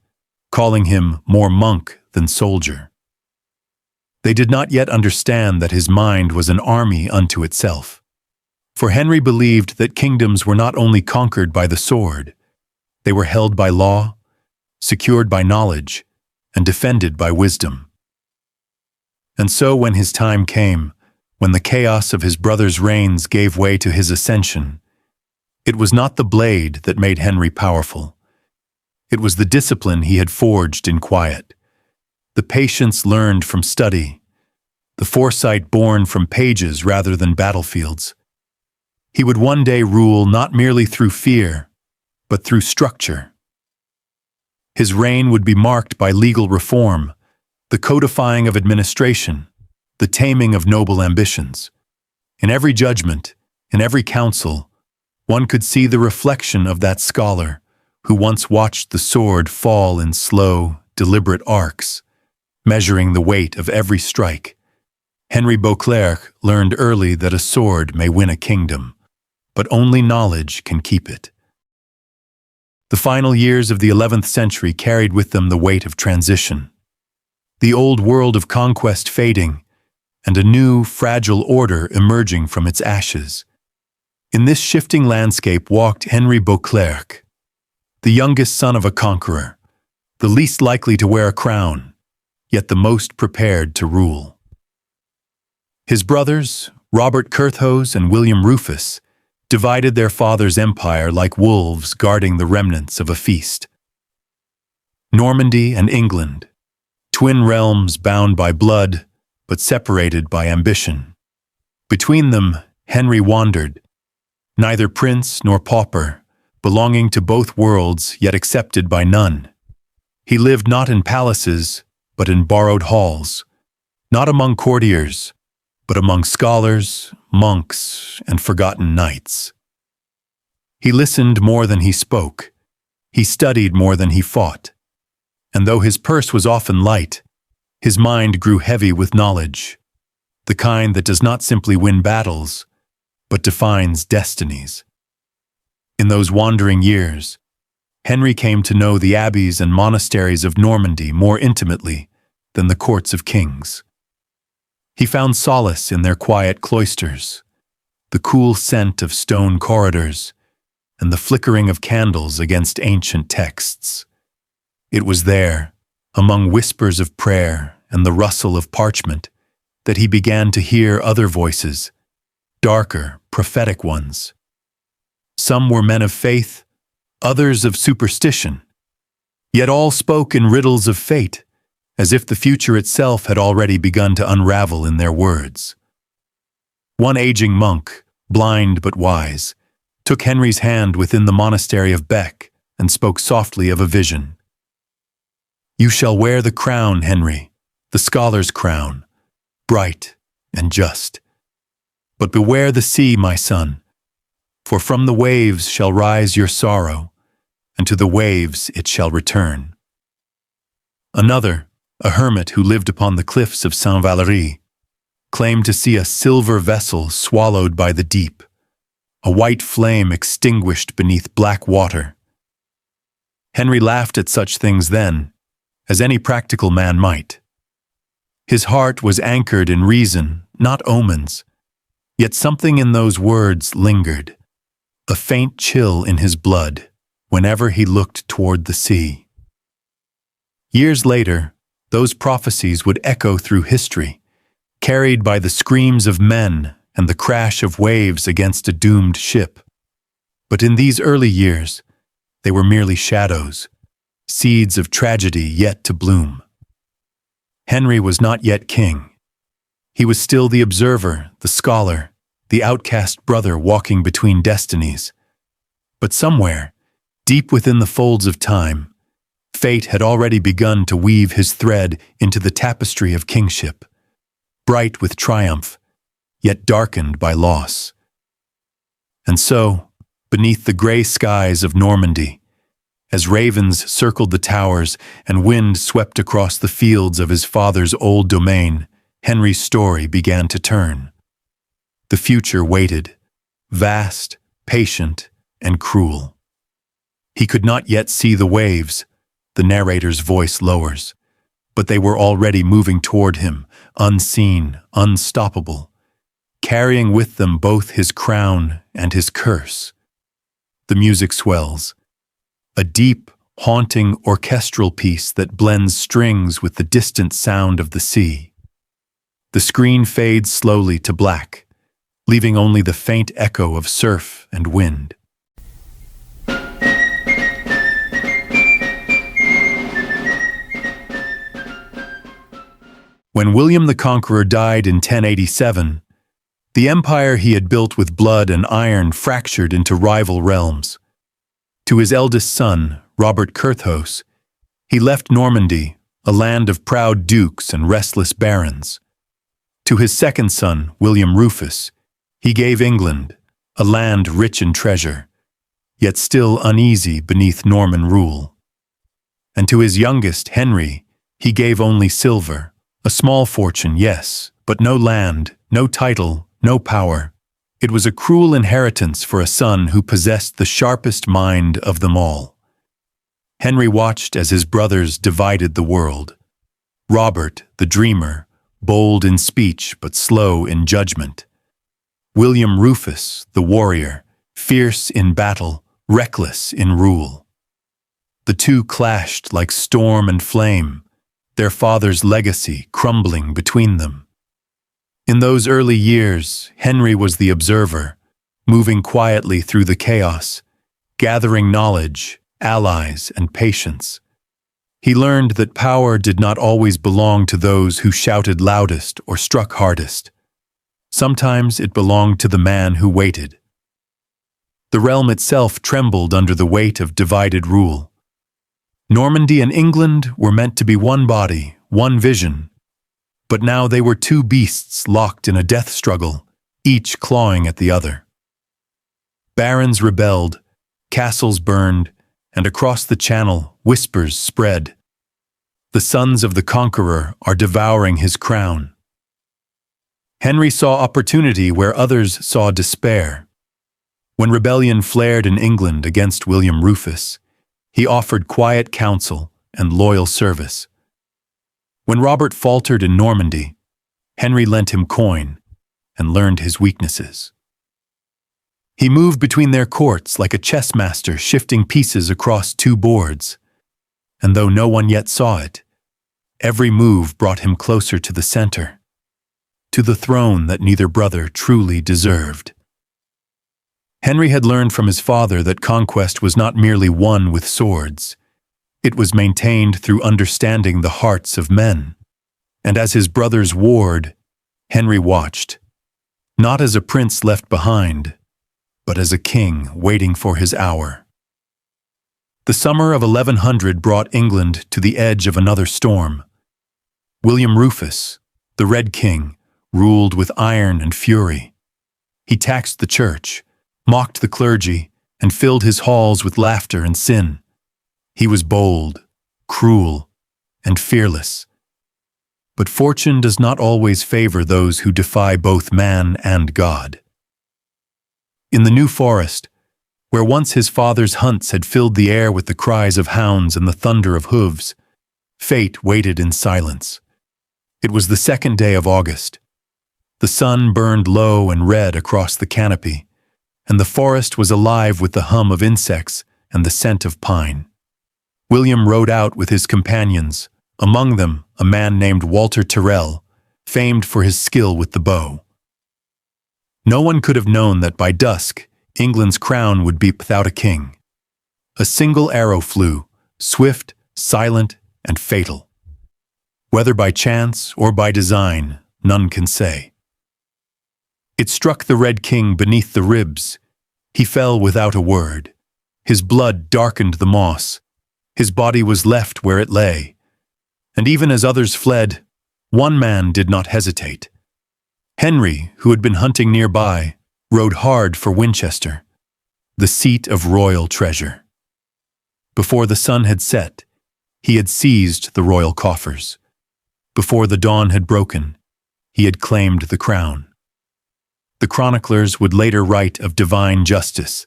calling him more monk than soldier. They did not yet understand that his mind was an army unto itself. For Henry believed that kingdoms were not only conquered by the sword, they were held by law, secured by knowledge, and defended by wisdom. And so when his time came, when the chaos of his brothers' reigns gave way to his ascension, it was not the blade that made Henry powerful. It was the discipline he had forged in quiet, the patience learned from study, the foresight born from pages rather than battlefields. He would one day rule not merely through fear, but through structure. His reign would be marked by legal reform, the codifying of administration, the taming of noble ambitions. In every judgment, in every council, one could see the reflection of that scholar who once watched the sword fall in slow, deliberate arcs, measuring the weight of every strike. Henry Beauclerc learned early that a sword may win a kingdom, but only knowledge can keep it. The final years of the 11th century carried with them the weight of transition. The old world of conquest fading, and a new, fragile order emerging from its ashes. In this shifting landscape walked Henry Beauclerc, the youngest son of a conqueror, the least likely to wear a crown, yet the most prepared to rule. His brothers, Robert Curthose and William Rufus, divided their father's empire like wolves guarding the remnants of a feast. Normandy and England, twin realms bound by blood, but separated by ambition. Between them, Henry wandered, neither prince nor pauper, belonging to both worlds yet accepted by none. He lived not in palaces, but in borrowed halls, not among courtiers, but among scholars, monks, and forgotten knights. He listened more than he spoke. He studied more than he fought. And though his purse was often light, his mind grew heavy with knowledge, the kind that does not simply win battles, but defines destinies. In those wandering years, Henry came to know the abbeys and monasteries of Normandy more intimately than the courts of kings. He found solace in their quiet cloisters, the cool scent of stone corridors, and the flickering of candles against ancient texts. It was there, among whispers of prayer and the rustle of parchment, that he began to hear other voices, darker, prophetic ones. Some were men of faith, others of superstition, yet all spoke in riddles of fate, as if the future itself had already begun to unravel in their words. One aging monk, blind but wise, took Henry's hand within the monastery of Bec and spoke softly of a vision. "You shall wear the crown, Henry, the scholar's crown, bright and just. But beware the sea, my son, for from the waves shall rise your sorrow, and to the waves it shall return." Another, a hermit who lived upon the cliffs of Saint-Valery, claimed to see a silver vessel swallowed by the deep, a white flame extinguished beneath black water. Henry laughed at such things then, as any practical man might. His heart was anchored in reason, not omens, yet something in those words lingered, a faint chill in his blood whenever he looked toward the sea. Years later, those prophecies would echo through history, carried by the screams of men and the crash of waves against a doomed ship. But in these early years, they were merely shadows, seeds of tragedy yet to bloom. Henry was not yet king. He was still the observer, the scholar, the outcast brother walking between destinies. But somewhere, deep within the folds of time, fate had already begun to weave his thread into the tapestry of kingship, bright with triumph, yet darkened by loss. And so, beneath the gray skies of Normandy, as ravens circled the towers and wind swept across the fields of his father's old domain, Henry's story began to turn. The future waited, vast, patient, and cruel. He could not yet see the waves, the narrator's voice lowers, but they were already moving toward him, unseen, unstoppable, carrying with them both his crown and his curse. The music swells, a deep, haunting orchestral piece that blends strings with the distant sound of the sea. The screen fades slowly to black, leaving only the faint echo of surf and wind. When William the Conqueror died in 1087, the empire he had built with blood and iron fractured into rival realms. To his eldest son, Robert Curthose, he left Normandy, a land of proud dukes and restless barons. To his second son, William Rufus, he gave England, a land rich in treasure, yet still uneasy beneath Norman rule. And to his youngest, Henry, he gave only silver, a small fortune, yes, but no land, no title, no power. It was a cruel inheritance for a son who possessed the sharpest mind of them all. Henry watched as his brothers divided the world. Robert, the dreamer, bold in speech but slow in judgment. William Rufus, the warrior, fierce in battle, reckless in rule. The two clashed like storm and flame, their father's legacy crumbling between them. In those early years, Henry was the observer, moving quietly through the chaos, gathering knowledge, allies, and patience. He learned that power did not always belong to those who shouted loudest or struck hardest. Sometimes it belonged to the man who waited. The realm itself trembled under the weight of divided rule. Normandy and England were meant to be one body, one vision. But now they were two beasts locked in a death struggle, each clawing at the other. Barons rebelled, castles burned, and across the Channel, whispers spread. The sons of the conqueror are devouring his crown. Henry saw opportunity where others saw despair. When rebellion flared in England against William Rufus, he offered quiet counsel and loyal service. When Robert faltered in Normandy, Henry lent him coin and learned his weaknesses. He moved between their courts like a chess master shifting pieces across two boards, and though no one yet saw it, every move brought him closer to the center, to the throne that neither brother truly deserved. Henry had learned from his father that conquest was not merely won with swords. It was maintained through understanding the hearts of men. And as his brothers warred, Henry watched, not as a prince left behind, but as a king waiting for his hour. The summer of 1100 brought England to the edge of another storm. William Rufus, the Red King, ruled with iron and fury. He taxed the church, mocked the clergy, and filled his halls with laughter and sin. He was bold, cruel, and fearless. But fortune does not always favor those who defy both man and God. In the New Forest, where once his father's hunts had filled the air with the cries of hounds and the thunder of hooves, fate waited in silence. It was the second day of August. The sun burned low and red across the canopy, and the forest was alive with the hum of insects and the scent of pine. William rode out with his companions, among them a man named Walter Tyrrell, famed for his skill with the bow. No one could have known that by dusk, England's crown would be without a king. A single arrow flew, swift, silent, and fatal. Whether by chance or by design, none can say. It struck the Red King beneath the ribs. He fell without a word. His blood darkened the moss. His body was left where it lay. And even as others fled, one man did not hesitate. Henry, who had been hunting nearby, rode hard for Winchester, the seat of royal treasure. Before the sun had set, he had seized the royal coffers. Before the dawn had broken, he had claimed the crown. The chroniclers would later write of divine justice,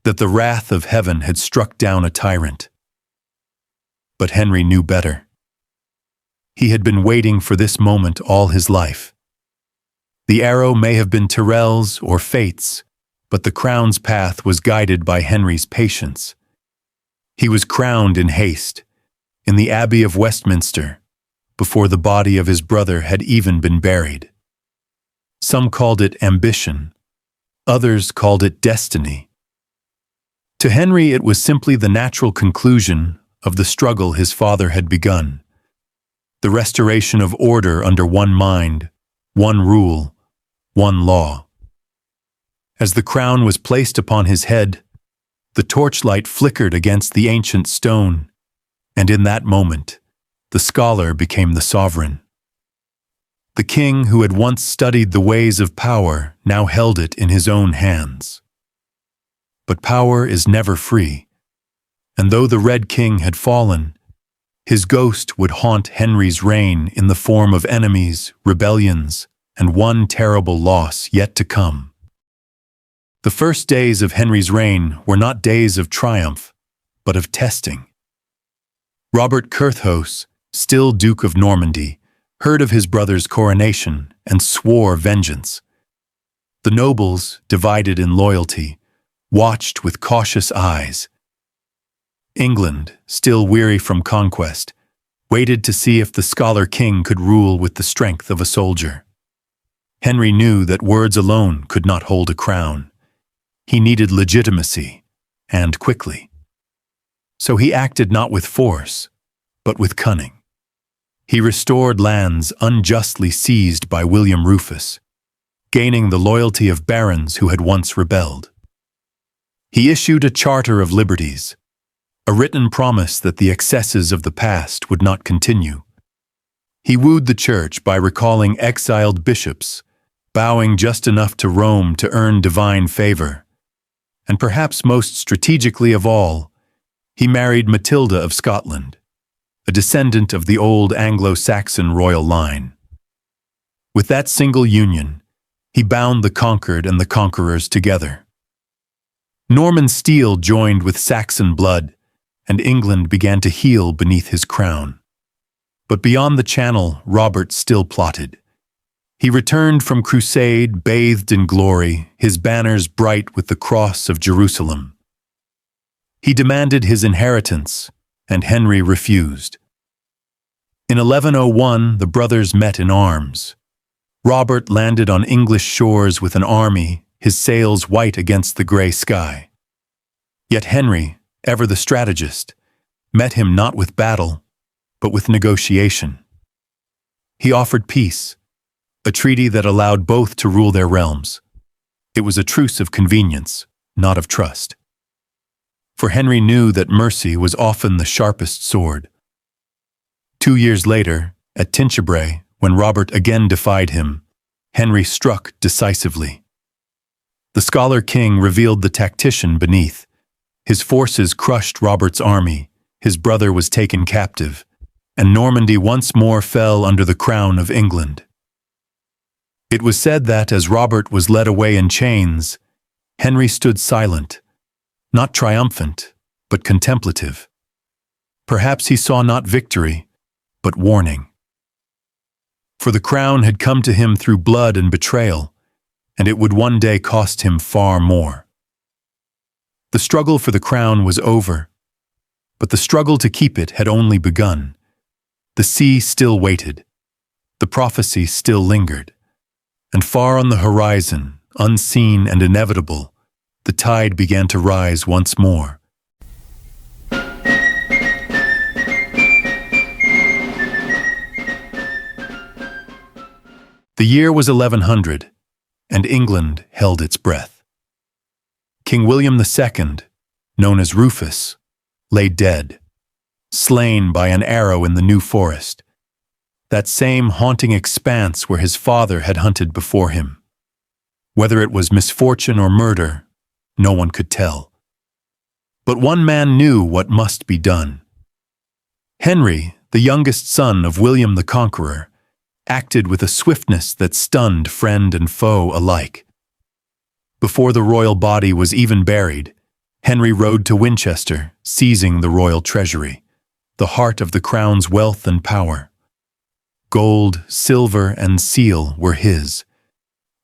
that the wrath of heaven had struck down a tyrant. But Henry knew better. He had been waiting for this moment all his life. The arrow may have been Tyrrell's or fate's, but the crown's path was guided by Henry's patience. He was crowned in haste, in the Abbey of Westminster, before the body of his brother had even been buried. Some called it ambition, others called it destiny. To Henry it was simply the natural conclusion of the struggle his father had begun, the restoration of order under one mind, one rule, one law. As the crown was placed upon his head, the torchlight flickered against the ancient stone, and in that moment, the scholar became the sovereign. The king who had once studied the ways of power now held it in his own hands. But power is never free, and though the Red King had fallen, his ghost would haunt Henry's reign in the form of enemies, rebellions, and one terrible loss yet to come. The first days of Henry's reign were not days of triumph, but of testing. Robert Curthose, still Duke of Normandy, heard of his brother's coronation and swore vengeance. The nobles, divided in loyalty, watched with cautious eyes. England, still weary from conquest, waited to see if the scholar king could rule with the strength of a soldier. Henry knew that words alone could not hold a crown. He needed legitimacy, and quickly. So he acted not with force, but with cunning. He restored lands unjustly seized by William Rufus, gaining the loyalty of barons who had once rebelled. He issued a charter of liberties, a written promise that the excesses of the past would not continue. He wooed the church by recalling exiled bishops, bowing just enough to Rome to earn divine favor. And perhaps most strategically of all, he married Matilda of Scotland, a descendant of the old Anglo-Saxon royal line. With that single union, he bound the conquered and the conquerors together. Norman steel joined with Saxon blood, and England began to heal beneath his crown. But beyond the Channel, Robert still plotted. He returned from crusade bathed in glory, his banners bright with the cross of Jerusalem. He demanded his inheritance, and Henry refused. In 1101, the brothers met in arms. Robert landed on English shores with an army, his sails white against the gray sky. Yet Henry, ever the strategist, met him not with battle, but with negotiation. He offered peace, a treaty that allowed both to rule their realms. It was a truce of convenience, not of trust. For Henry knew that mercy was often the sharpest sword. 2 years later, at Tinchebray, when Robert again defied him, Henry struck decisively. The scholar king revealed the tactician beneath. His forces crushed Robert's army, his brother was taken captive, and Normandy once more fell under the crown of England. It was said that as Robert was led away in chains, Henry stood silent, not triumphant, but contemplative. Perhaps he saw not victory, but warning. For the crown had come to him through blood and betrayal, and it would one day cost him far more. The struggle for the crown was over, but the struggle to keep it had only begun. The sea still waited, the prophecy still lingered, and far on the horizon, unseen and inevitable, the tide began to rise once more. The year was 1100, and England held its breath. King William II, known as Rufus, lay dead, slain by an arrow in the New Forest, that same haunting expanse where his father had hunted before him. Whether it was misfortune or murder, no one could tell. But one man knew what must be done. Henry, the youngest son of William the Conqueror, acted with a swiftness that stunned friend and foe alike. Before the royal body was even buried, Henry rode to Winchester, seizing the royal treasury, the heart of the crown's wealth and power. Gold, silver, and seal were his,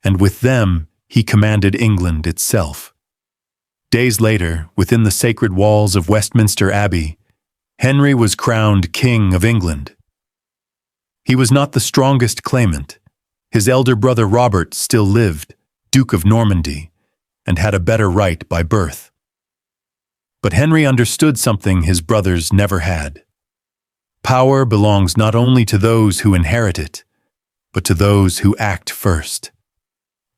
and with them he commanded England itself. Days later, within the sacred walls of Westminster Abbey, Henry was crowned King of England. He was not the strongest claimant. His elder brother Robert still lived, Duke of Normandy, and had a better right by birth. But Henry understood something his brothers never had. Power belongs not only to those who inherit it, but to those who act first.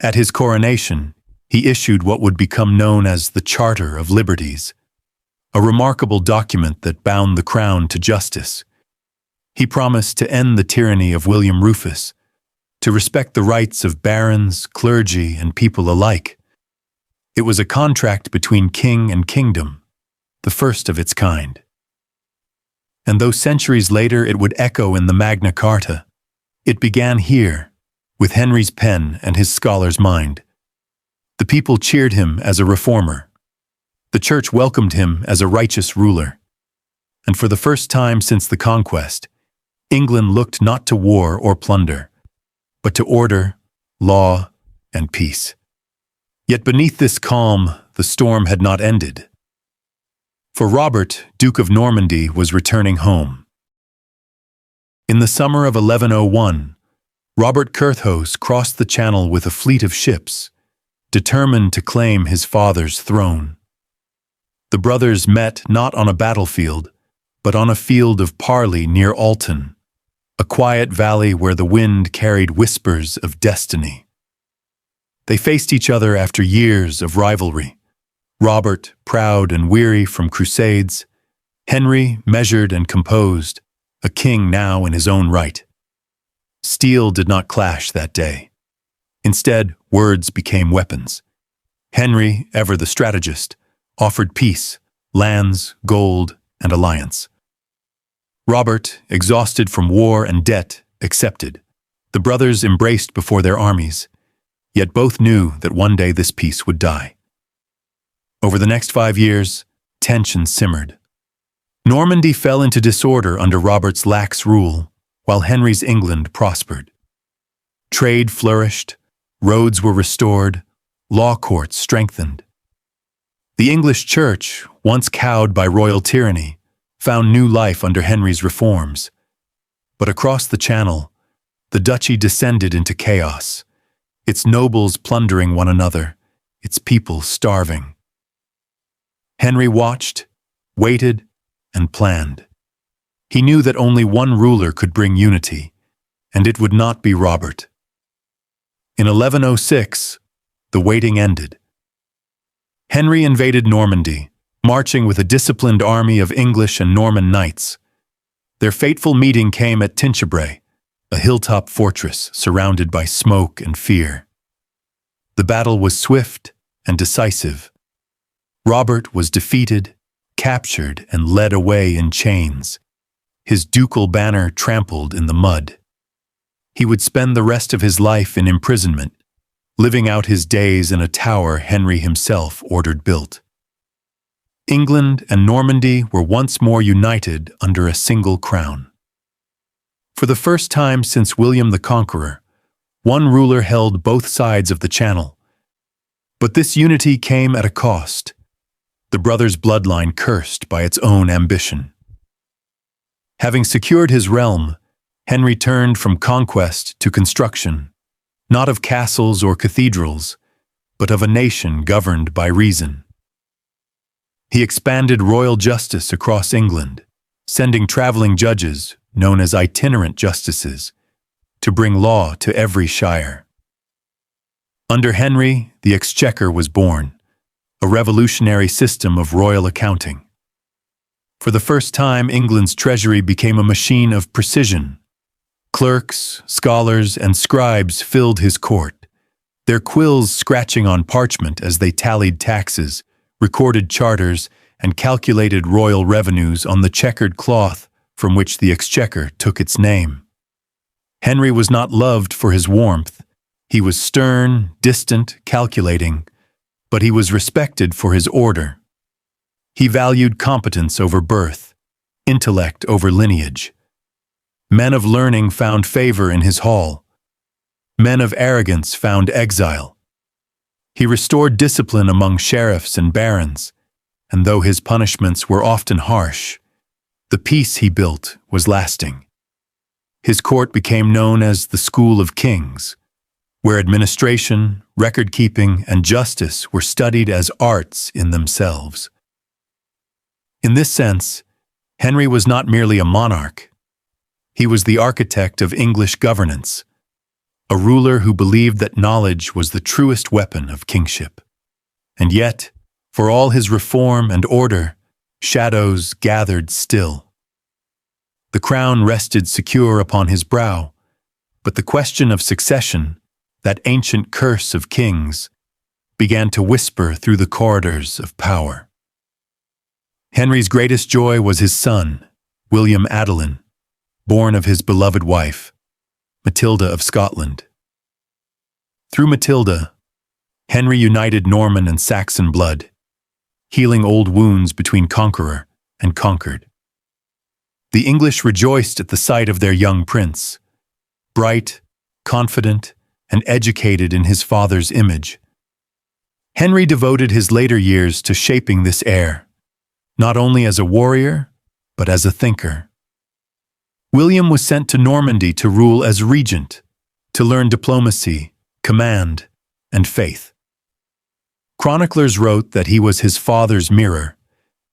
At his coronation, he issued what would become known as the Charter of Liberties, a remarkable document that bound the crown to justice. He promised to end the tyranny of William Rufus, to respect the rights of barons, clergy, and people alike. It was a contract between king and kingdom, the first of its kind. And though centuries later it would echo in the Magna Carta, it began here, with Henry's pen and his scholar's mind. The people cheered him as a reformer. The church welcomed him as a righteous ruler. And for the first time since the conquest, England looked not to war or plunder, but to order, law, and peace. Yet beneath this calm, the storm had not ended. For Robert, Duke of Normandy, was returning home. In the summer of 1101, Robert Curthose crossed the Channel with a fleet of ships, determined to claim his father's throne. The brothers met not on a battlefield, but on a field of parley near Alton, a quiet valley where the wind carried whispers of destiny. They faced each other after years of rivalry. Robert, proud and weary from crusades; Henry, measured and composed, a king now in his own right. Steel did not clash that day. Instead, words became weapons. Henry, ever the strategist, offered peace, lands, gold, and alliance. Robert, exhausted from war and debt, accepted. The brothers embraced before their armies, yet both knew that one day this peace would die. Over the next 5 years, tension simmered. Normandy fell into disorder under Robert's lax rule, while Henry's England prospered. Trade flourished, roads were restored, law courts strengthened. The English Church, once cowed by royal tyranny, found new life under Henry's reforms. But across the Channel, the duchy descended into chaos, its nobles plundering one another, its people starving. Henry watched, waited, and planned. He knew that only one ruler could bring unity, and it would not be Robert. In 1106, the waiting ended. Henry invaded Normandy, marching with a disciplined army of English and Norman knights. Their fateful meeting came at Tinchebray, a hilltop fortress surrounded by smoke and fear. The battle was swift and decisive. Robert was defeated, captured, and led away in chains, his ducal banner trampled in the mud. He would spend the rest of his life in imprisonment, living out his days in a tower Henry himself ordered built. England and Normandy were once more united under a single crown. For the first time since William the Conqueror, one ruler held both sides of the Channel. But this unity came at a cost, the brothers' bloodline cursed by its own ambition. Having secured his realm, Henry turned from conquest to construction, not of castles or cathedrals, but of a nation governed by reason. He expanded royal justice across England, sending traveling judges, known as itinerant justices, to bring law to every shire. Under Henry, the Exchequer was born, a revolutionary system of royal accounting. For the first time, England's treasury became a machine of precision. Clerks, scholars, and scribes filled his court, their quills scratching on parchment as they tallied taxes, recorded charters, and calculated royal revenues on the checkered cloth from which the Exchequer took its name. Henry was not loved for his warmth. He was stern, distant, calculating, but he was respected for his order. He valued competence over birth, intellect over lineage. Men of learning found favor in his hall. Men of arrogance found exile. He restored discipline among sheriffs and barons, and though his punishments were often harsh, the peace he built was lasting. His court became known as the School of Kings, where administration, record-keeping, and justice were studied as arts in themselves. In this sense, Henry was not merely a monarch. He was the architect of English governance, a ruler who believed that knowledge was the truest weapon of kingship. And yet, for all his reform and order, shadows gathered still. The crown rested secure upon his brow, but the question of succession, that ancient curse of kings, began to whisper through the corridors of power. Henry's greatest joy was his son, William Adelin, born of his beloved wife, Matilda of Scotland. Through Matilda, Henry united Norman and Saxon blood, healing old wounds between conqueror and conquered. The English rejoiced at the sight of their young prince, bright, confident, and educated in his father's image. Henry devoted his later years to shaping this heir, not only as a warrior, but as a thinker. William was sent to Normandy to rule as regent, to learn diplomacy, command, and faith. Chroniclers wrote that he was his father's mirror,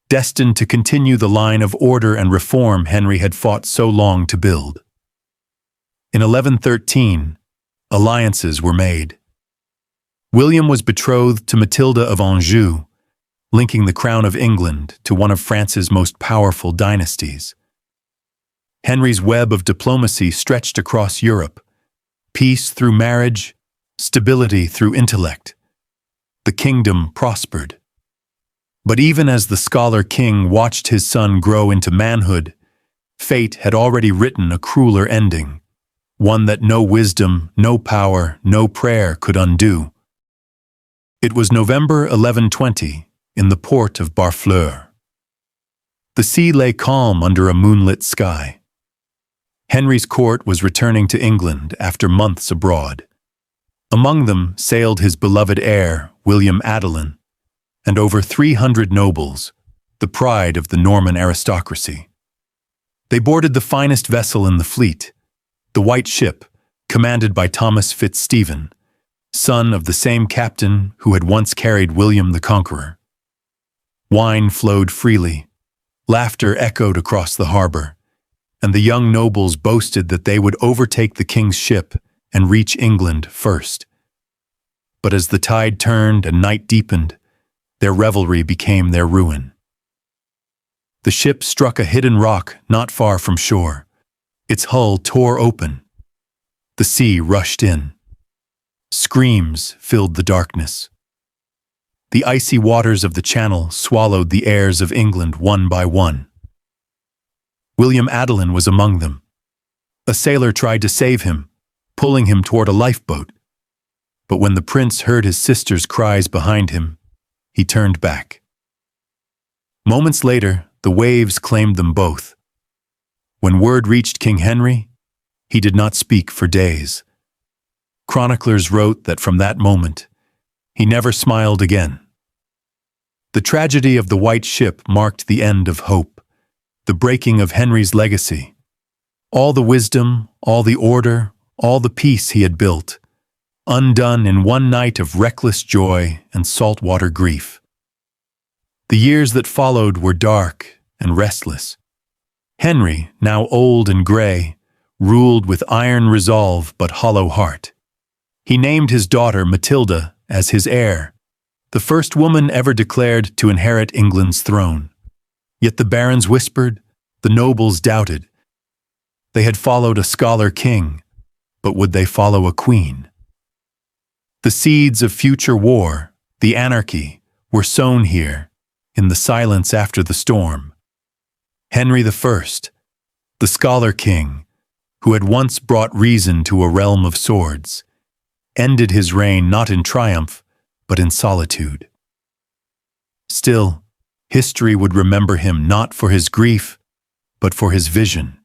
destined to continue the line of order and reform Henry had fought so long to build. In 1113, alliances were made. William was betrothed to Matilda of Anjou, linking the crown of England to one of France's most powerful dynasties. Henry's web of diplomacy stretched across Europe, peace through marriage, stability through intellect. The kingdom prospered. But even as the scholar king watched his son grow into manhood, fate had already written a crueler ending, one that no wisdom, no power, no prayer could undo. It was November 1120, in the port of Barfleur. The sea lay calm under a moonlit sky. Henry's court was returning to England after months abroad. Among them sailed his beloved heir, William Adelin, and over 300 nobles, the pride of the Norman aristocracy. They boarded the finest vessel in the fleet, the White Ship, commanded by Thomas Fitzstephen, son of the same captain who had once carried William the Conqueror. Wine flowed freely, laughter echoed across the harbor, and the young nobles boasted that they would overtake the king's ship and reach England first. But as the tide turned and night deepened, their revelry became their ruin. The ship struck a hidden rock not far from shore. Its hull tore open. The sea rushed in. Screams filled the darkness. The icy waters of the Channel swallowed the heirs of England one by one. William Adelin was among them. A sailor tried to save him, pulling him toward a lifeboat. But when the prince heard his sister's cries behind him, he turned back. Moments later, the waves claimed them both. When word reached King Henry, he did not speak for days. Chroniclers wrote that from that moment, he never smiled again. The tragedy of the White Ship marked the end of hope, the breaking of Henry's legacy. All the wisdom, all the order, all the peace he had built, undone in one night of reckless joy and saltwater grief. The years that followed were dark and restless. Henry, now old and gray, ruled with iron resolve but hollow heart. He named his daughter Matilda as his heir, the first woman ever declared to inherit England's throne. Yet the barons whispered, the nobles doubted. They had followed a scholar king, but would they follow a queen? The seeds of future war, the anarchy, were sown here, in the silence after the storm. Henry I, the scholar king, who had once brought reason to a realm of swords, ended his reign not in triumph, but in solitude. Still, history would remember him not for his grief, but for his vision.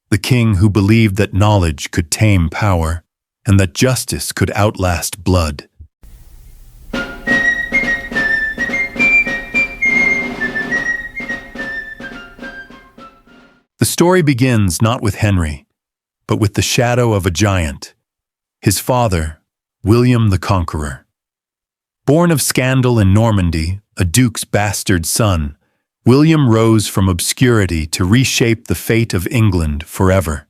The king who believed that knowledge could tame power, and that justice could outlast blood. The story begins not with Henry, but with the shadow of a giant, his father, William the Conqueror. Born of scandal in Normandy, a duke's bastard son, William rose from obscurity to reshape the fate of England forever.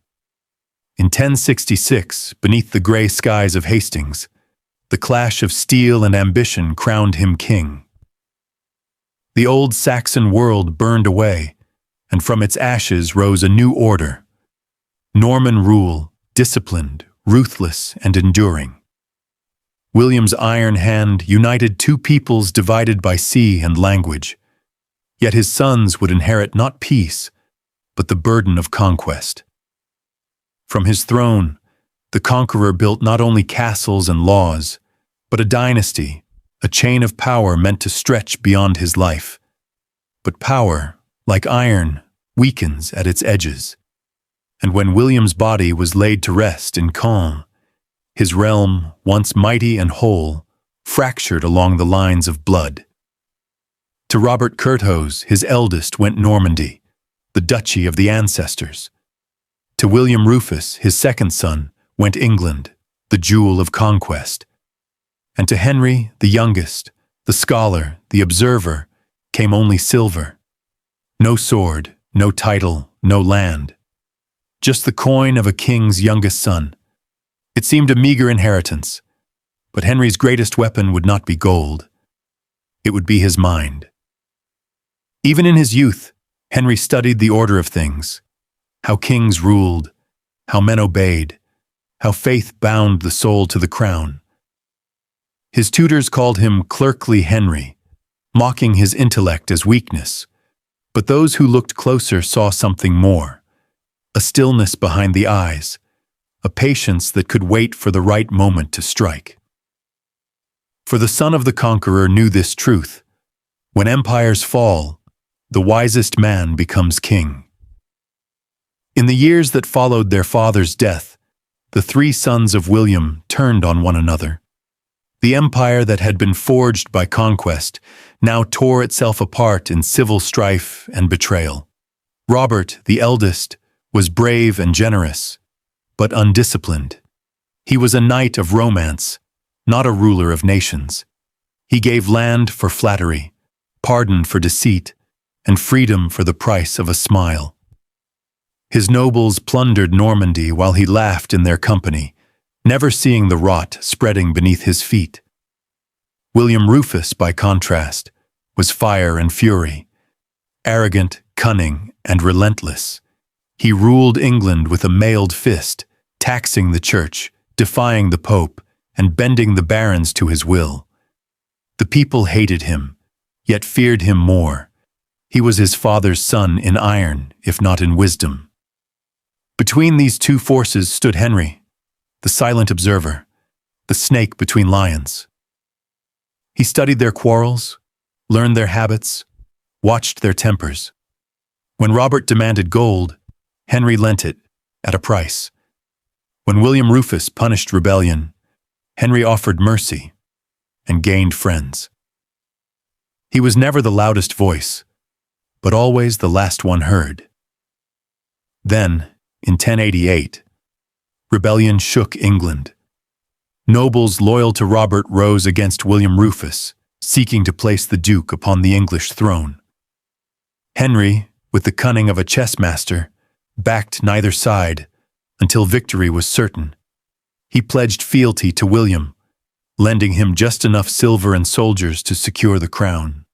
In 1066, beneath the grey skies of Hastings, the clash of steel and ambition crowned him king. The old Saxon world burned away, and from its ashes rose a new order. Norman rule, disciplined, ruthless, and enduring. William's iron hand united two peoples divided by sea and language. Yet his sons would inherit not peace, but the burden of conquest. From his throne, the conqueror built not only castles and laws, but a dynasty, a chain of power meant to stretch beyond his life. But power, like iron, weakens at its edges. And when William's body was laid to rest in Caen, his realm, once mighty and whole, fractured along the lines of blood. To Robert Curthose, his eldest, went Normandy, the duchy of the ancestors. To William Rufus, his second son, went England, the jewel of conquest. And to Henry, the youngest, the scholar, the observer, came only silver. No sword, no title, no land. Just the coin of a king's youngest son. It seemed a meager inheritance, but Henry's greatest weapon would not be gold. It would be his mind. Even in his youth, Henry studied the order of things, how kings ruled, how men obeyed, how faith bound the soul to the crown. His tutors called him Clerkly Henry, mocking his intellect as weakness, but those who looked closer saw something more, a stillness behind the eyes, a patience that could wait for the right moment to strike. For the son of the conqueror knew this truth: when empires fall, the wisest man becomes king. In the years that followed their father's death, the three sons of William turned on one another. The empire that had been forged by conquest now tore itself apart in civil strife and betrayal. Robert, the eldest, was brave and generous, but undisciplined. He was a knight of romance, not a ruler of nations. He gave land for flattery, pardon for deceit, and freedom for the price of a smile. His nobles plundered Normandy while he laughed in their company, never seeing the rot spreading beneath his feet. William Rufus, by contrast, was fire and fury, arrogant, cunning, and relentless. He ruled England with a mailed fist, taxing the church, defying the pope, and bending the barons to his will. The people hated him, yet feared him more. He was his father's son in iron, if not in wisdom. Between these two forces stood Henry, the silent observer, the snake between lions. He studied their quarrels, learned their habits, watched their tempers. When Robert demanded gold, Henry lent it at a price. When William Rufus punished rebellion, Henry offered mercy and gained friends. He was never the loudest voice, but always the last one heard. Then, in 1088, rebellion shook England. Nobles loyal to Robert rose against William Rufus, seeking to place the Duke upon the English throne. Henry, with the cunning of a chess master, backed neither side until victory was certain. He pledged fealty to William, lending him just enough silver and soldiers to secure the crown.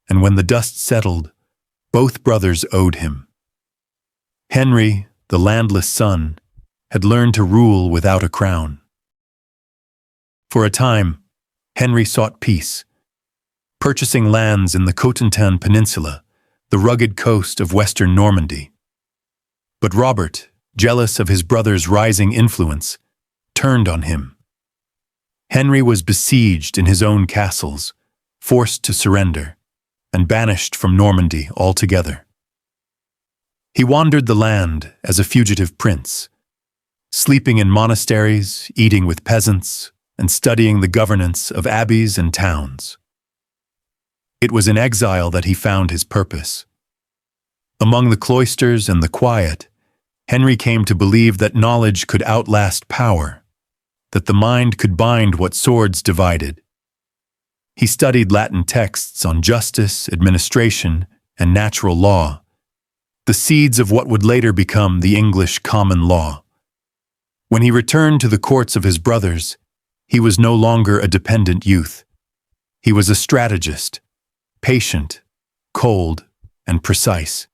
And when the dust settled, both brothers owed him. Henry, the landless son, had learned to rule without a crown. For a time, Henry sought peace, purchasing lands in the Cotentin Peninsula, the rugged coast of western Normandy. But Robert, jealous of his brother's rising influence, turned on him. Henry was besieged in his own castles, forced to surrender, and banished from Normandy altogether. He wandered the land as a fugitive prince, sleeping in monasteries, eating with peasants, and studying the governance of abbeys and towns. It was in exile that he found his purpose. Among the cloisters and the quiet, Henry came to believe that knowledge could outlast power, that the mind could bind what swords divided. He studied Latin texts on justice, administration, and natural law, the seeds of what would later become the English common law. When he returned to the courts of his brothers, he was no longer a dependent youth. He was a strategist, patient, cold, and precise.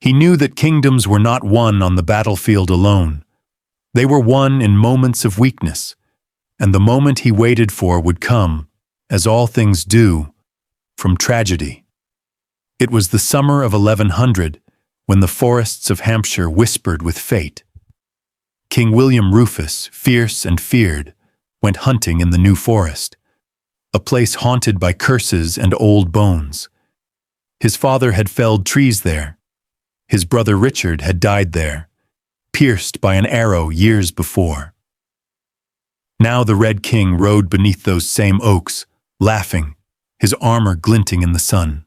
He knew that kingdoms were not won on the battlefield alone. They were won in moments of weakness, and the moment he waited for would come, as all things do, from tragedy. It was the summer of 1100, when the forests of Hampshire whispered with fate. King William Rufus, fierce and feared, went hunting in the New Forest, a place haunted by curses and old bones. His father had felled trees there. His brother Richard had died there, pierced by an arrow years before. Now the Red King rode beneath those same oaks, laughing, his armor glinting in the sun.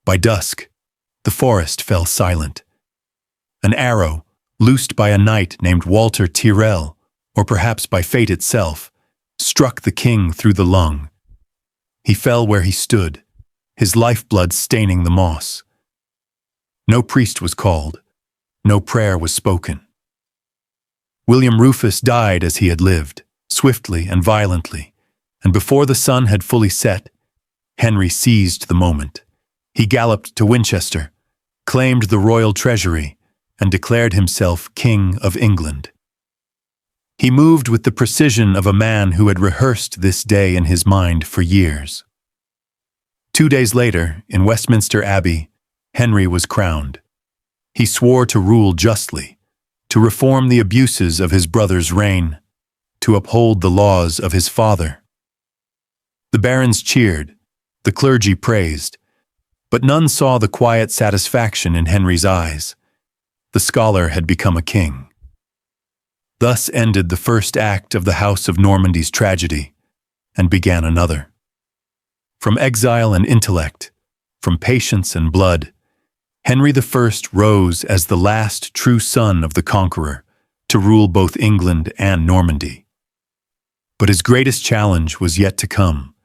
By dusk, the forest fell silent. An arrow, loosed by a knight named Walter Tyrrell, or perhaps by fate itself, struck the king through the lung. He fell where he stood, his lifeblood staining the moss. No priest was called, no prayer was spoken. William Rufus died as he had lived, swiftly and violently, and before the sun had fully set, Henry seized the moment. He galloped to Winchester, claimed the royal treasury, and declared himself King of England. He moved with the precision of a man who had rehearsed this day in his mind for years. 2 days later, in Westminster Abbey, Henry was crowned. He swore to rule justly, to reform the abuses of his brother's reign, to uphold the laws of his father. The barons cheered, the clergy praised, but none saw the quiet satisfaction in Henry's eyes. The scholar had become a king. Thus ended the first act of the House of Normandy's tragedy, and began another. From exile and intellect, from patience and blood, Henry I rose as the last true son of the conqueror to rule both England and Normandy. But his greatest challenge was yet to come,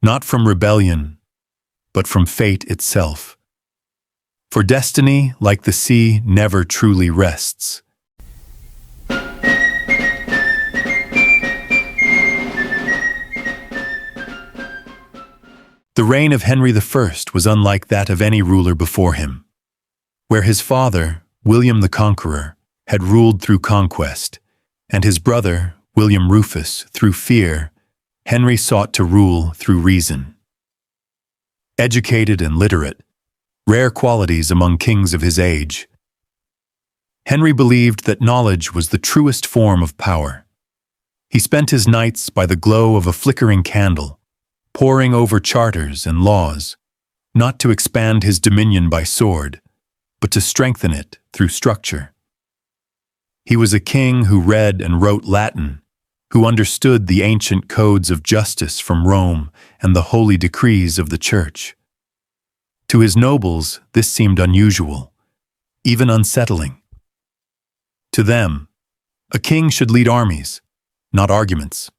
not from rebellion, but from fate itself. For destiny, like the sea, never truly rests. The reign of Henry I was unlike that of any ruler before him. Where his father, William the Conqueror, had ruled through conquest, and his brother, William Rufus, through fear, Henry sought to rule through reason. Educated and literate, rare qualities among kings of his age, Henry believed that knowledge was the truest form of power. He spent his nights by the glow of a flickering candle, poring over charters and laws, not to expand his dominion by sword, but to strengthen it through structure. He was a king who read and wrote Latin, who understood the ancient codes of justice from Rome and the holy decrees of the Church. To his nobles, this seemed unusual, even unsettling. To them, a king should lead armies, not arguments.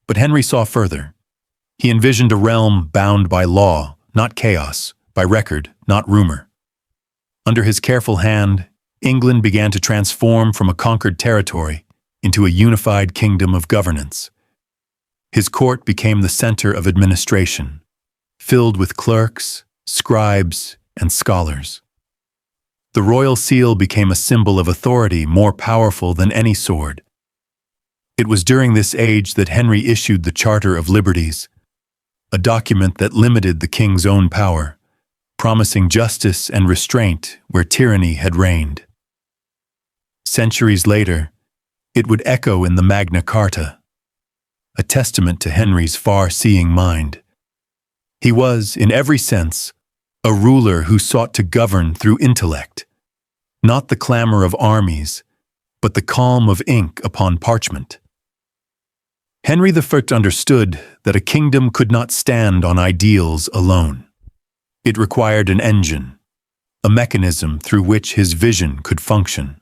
But Henry saw further. He envisioned a realm bound by law, not chaos, by record, not rumor. Under his careful hand, England began to transform from a conquered territory into a unified kingdom of governance. His court became the center of administration, filled with clerks, scribes, and scholars. The royal seal became a symbol of authority more powerful than any sword. It was during this age that Henry issued the Charter of Liberties, a document that limited the king's own power, promising justice and restraint where tyranny had reigned. Centuries later, it would echo in the Magna Carta, a testament to Henry's far-seeing mind. He was, in every sense, a ruler who sought to govern through intellect, not the clamor of armies, but the calm of ink upon parchment. Henry I understood that a kingdom could not stand on ideals alone. It required an engine, a mechanism through which his vision could function.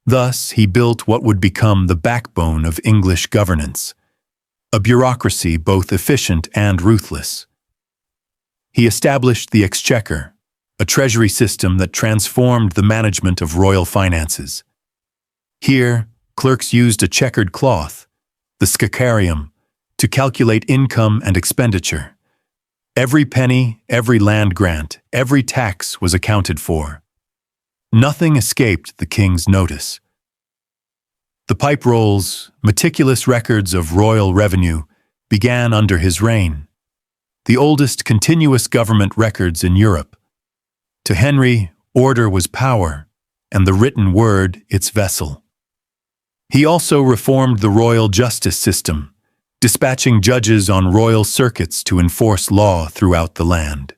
Thus, he built what would become the backbone of English governance, a bureaucracy both efficient and ruthless. He established the Exchequer, a treasury system that transformed the management of royal finances. Here, clerks used a checkered cloth, the scaccarium, to calculate income and expenditure. Every penny, every land grant, every tax was accounted for. Nothing escaped the king's notice. The pipe rolls, meticulous records of royal revenue, began under his reign, the oldest continuous government records in Europe. To Henry, order was power, and the written word its vessel. He also reformed the royal justice system, dispatching judges on royal circuits to enforce law throughout the land.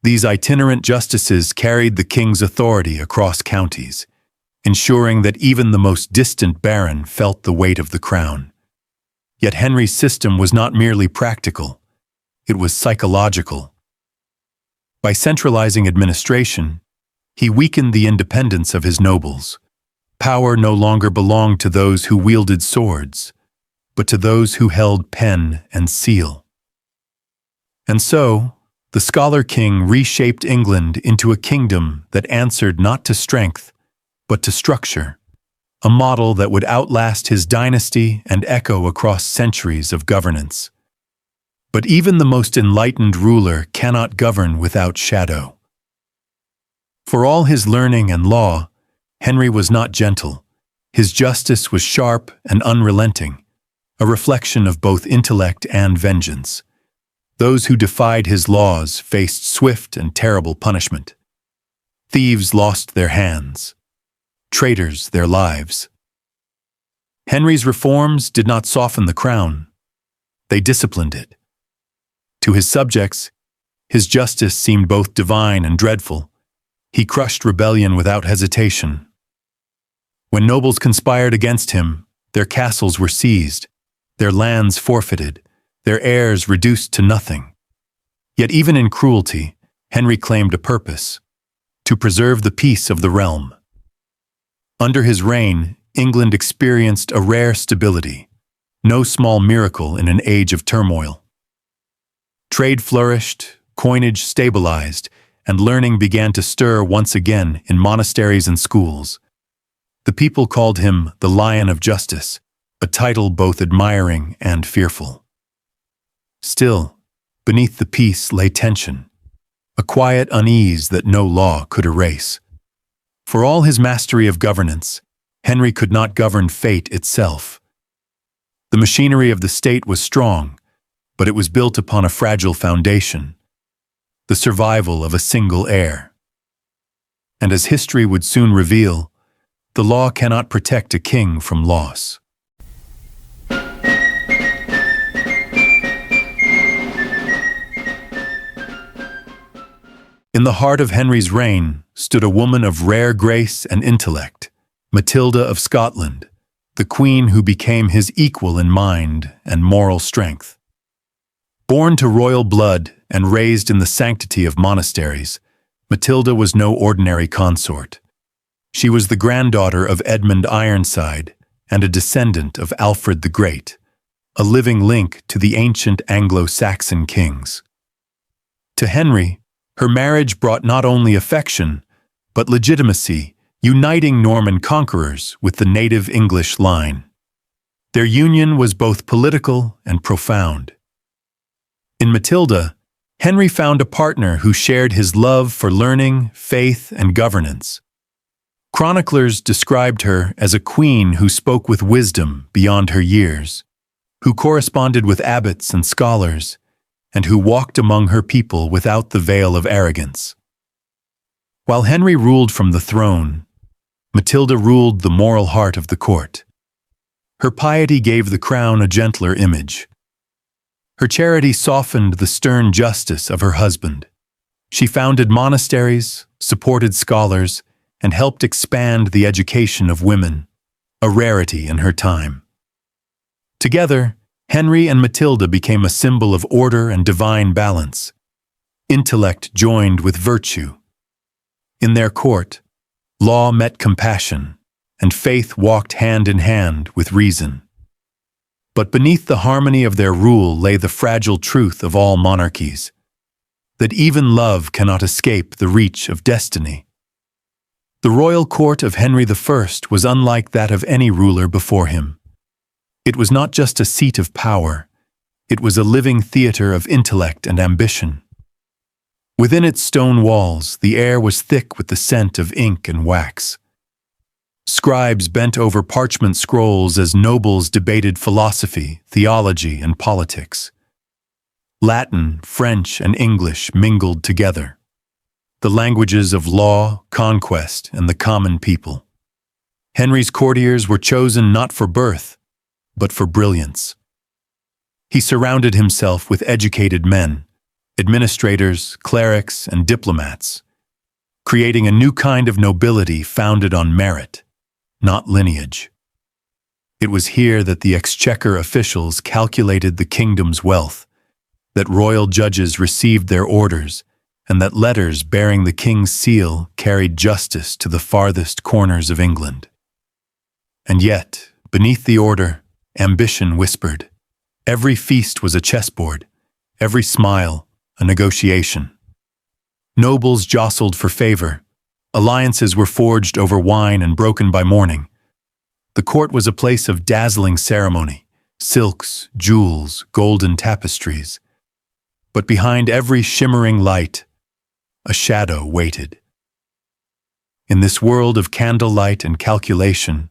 These itinerant justices carried the king's authority across counties, ensuring that even the most distant baron felt the weight of the crown. Yet Henry's system was not merely practical, it was psychological. By centralizing administration, he weakened the independence of his nobles. Power no longer belonged to those who wielded swords, but to those who held pen and seal. And so, the scholar king reshaped England into a kingdom that answered not to strength, but to structure, a model that would outlast his dynasty and echo across centuries of governance. But even the most enlightened ruler cannot govern without shadow. For all his learning and law, Henry was not gentle. His justice was sharp and unrelenting, a reflection of both intellect and vengeance. Those who defied his laws faced swift and terrible punishment. Thieves lost their hands, traitors their lives. Henry's reforms did not soften the crown, they disciplined it. To his subjects, his justice seemed both divine and dreadful. He crushed rebellion without hesitation. When nobles conspired against him, their castles were seized, their lands forfeited, their heirs reduced to nothing. Yet even in cruelty, Henry claimed a purpose: to preserve the peace of the realm. Under his reign, England experienced a rare stability, no small miracle in an age of turmoil. Trade flourished, coinage stabilized, and learning began to stir once again in monasteries and schools. The people called him the Lion of Justice, a title both admiring and fearful. Still, beneath the peace lay tension, a quiet unease that no law could erase. For all his mastery of governance, Henry could not govern fate itself. The machinery of the state was strong, but it was built upon a fragile foundation: the survival of a single heir. And as history would soon reveal, the law cannot protect a king from loss. In the heart of Henry's reign stood a woman of rare grace and intellect, Matilda of Scotland, the queen who became his equal in mind and moral strength. Born to royal blood and raised in the sanctity of monasteries, Matilda was no ordinary consort. She was the granddaughter of Edmund Ironside and a descendant of Alfred the Great, a living link to the ancient Anglo-Saxon kings. To Henry, her marriage brought not only affection, but legitimacy, uniting Norman conquerors with the native English line. Their union was both political and profound. In Matilda, Henry found a partner who shared his love for learning, faith, and governance. Chroniclers described her as a queen who spoke with wisdom beyond her years, who corresponded with abbots and scholars, and who walked among her people without the veil of arrogance. While Henry ruled from the throne, Matilda ruled the moral heart of the court. Her piety gave the crown a gentler image. Her charity softened the stern justice of her husband. She founded monasteries, supported scholars, and helped expand the education of women, a rarity in her time. Together, Henry and Matilda became a symbol of order and divine balance. Intellect joined with virtue. In their court, law met compassion, and faith walked hand in hand with reason. But beneath the harmony of their rule lay the fragile truth of all monarchies, that even love cannot escape the reach of destiny. The royal court of Henry I was unlike that of any ruler before him. It was not just a seat of power, it was a living theater of intellect and ambition. Within its stone walls, the air was thick with the scent of ink and wax. Scribes bent over parchment scrolls as nobles debated philosophy, theology, and politics. Latin, French, and English mingled together, the languages of law, conquest, and the common people. Henry's courtiers were chosen not for birth, but for brilliance. He surrounded himself with educated men, administrators, clerics, and diplomats, creating a new kind of nobility founded on merit. not lineage. It was here that the exchequer officials calculated the kingdom's wealth, that royal judges received their orders, and that letters bearing the king's seal carried justice to the farthest corners of England. And yet, beneath the order, ambition whispered. Every feast was a chessboard, every smile a negotiation. Nobles jostled for favor, alliances were forged over wine and broken by mourning. The court was a place of dazzling ceremony, silks, jewels, golden tapestries. But behind every shimmering light, a shadow waited. In this world of candlelight and calculation,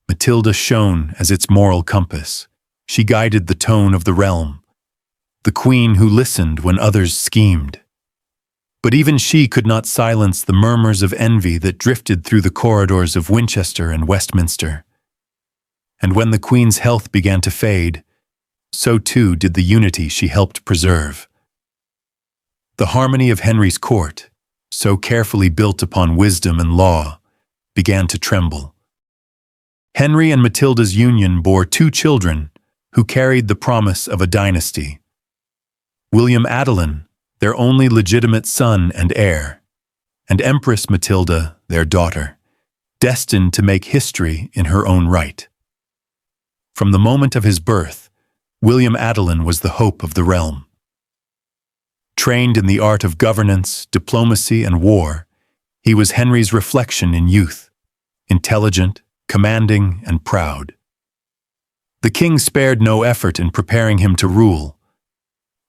Matilda shone as its moral compass. She guided the tone of the realm, the queen who listened when others schemed. But even she could not silence the murmurs of envy that drifted through the corridors of Winchester and Westminster. And when the queen's health began to fade, so too did the unity she helped preserve. The harmony of Henry's court, so carefully built upon wisdom and law, began to tremble. Henry and Matilda's union bore 2 children who carried the promise of a dynasty. William Adelin, their only legitimate son and heir, and Empress Matilda, their daughter, destined to make history in her own right. From the moment of his birth, William Adelin was the hope of the realm. Trained in the art of governance, diplomacy, and war, he was Henry's reflection in youth, intelligent, commanding, and proud. The king spared no effort in preparing him to rule.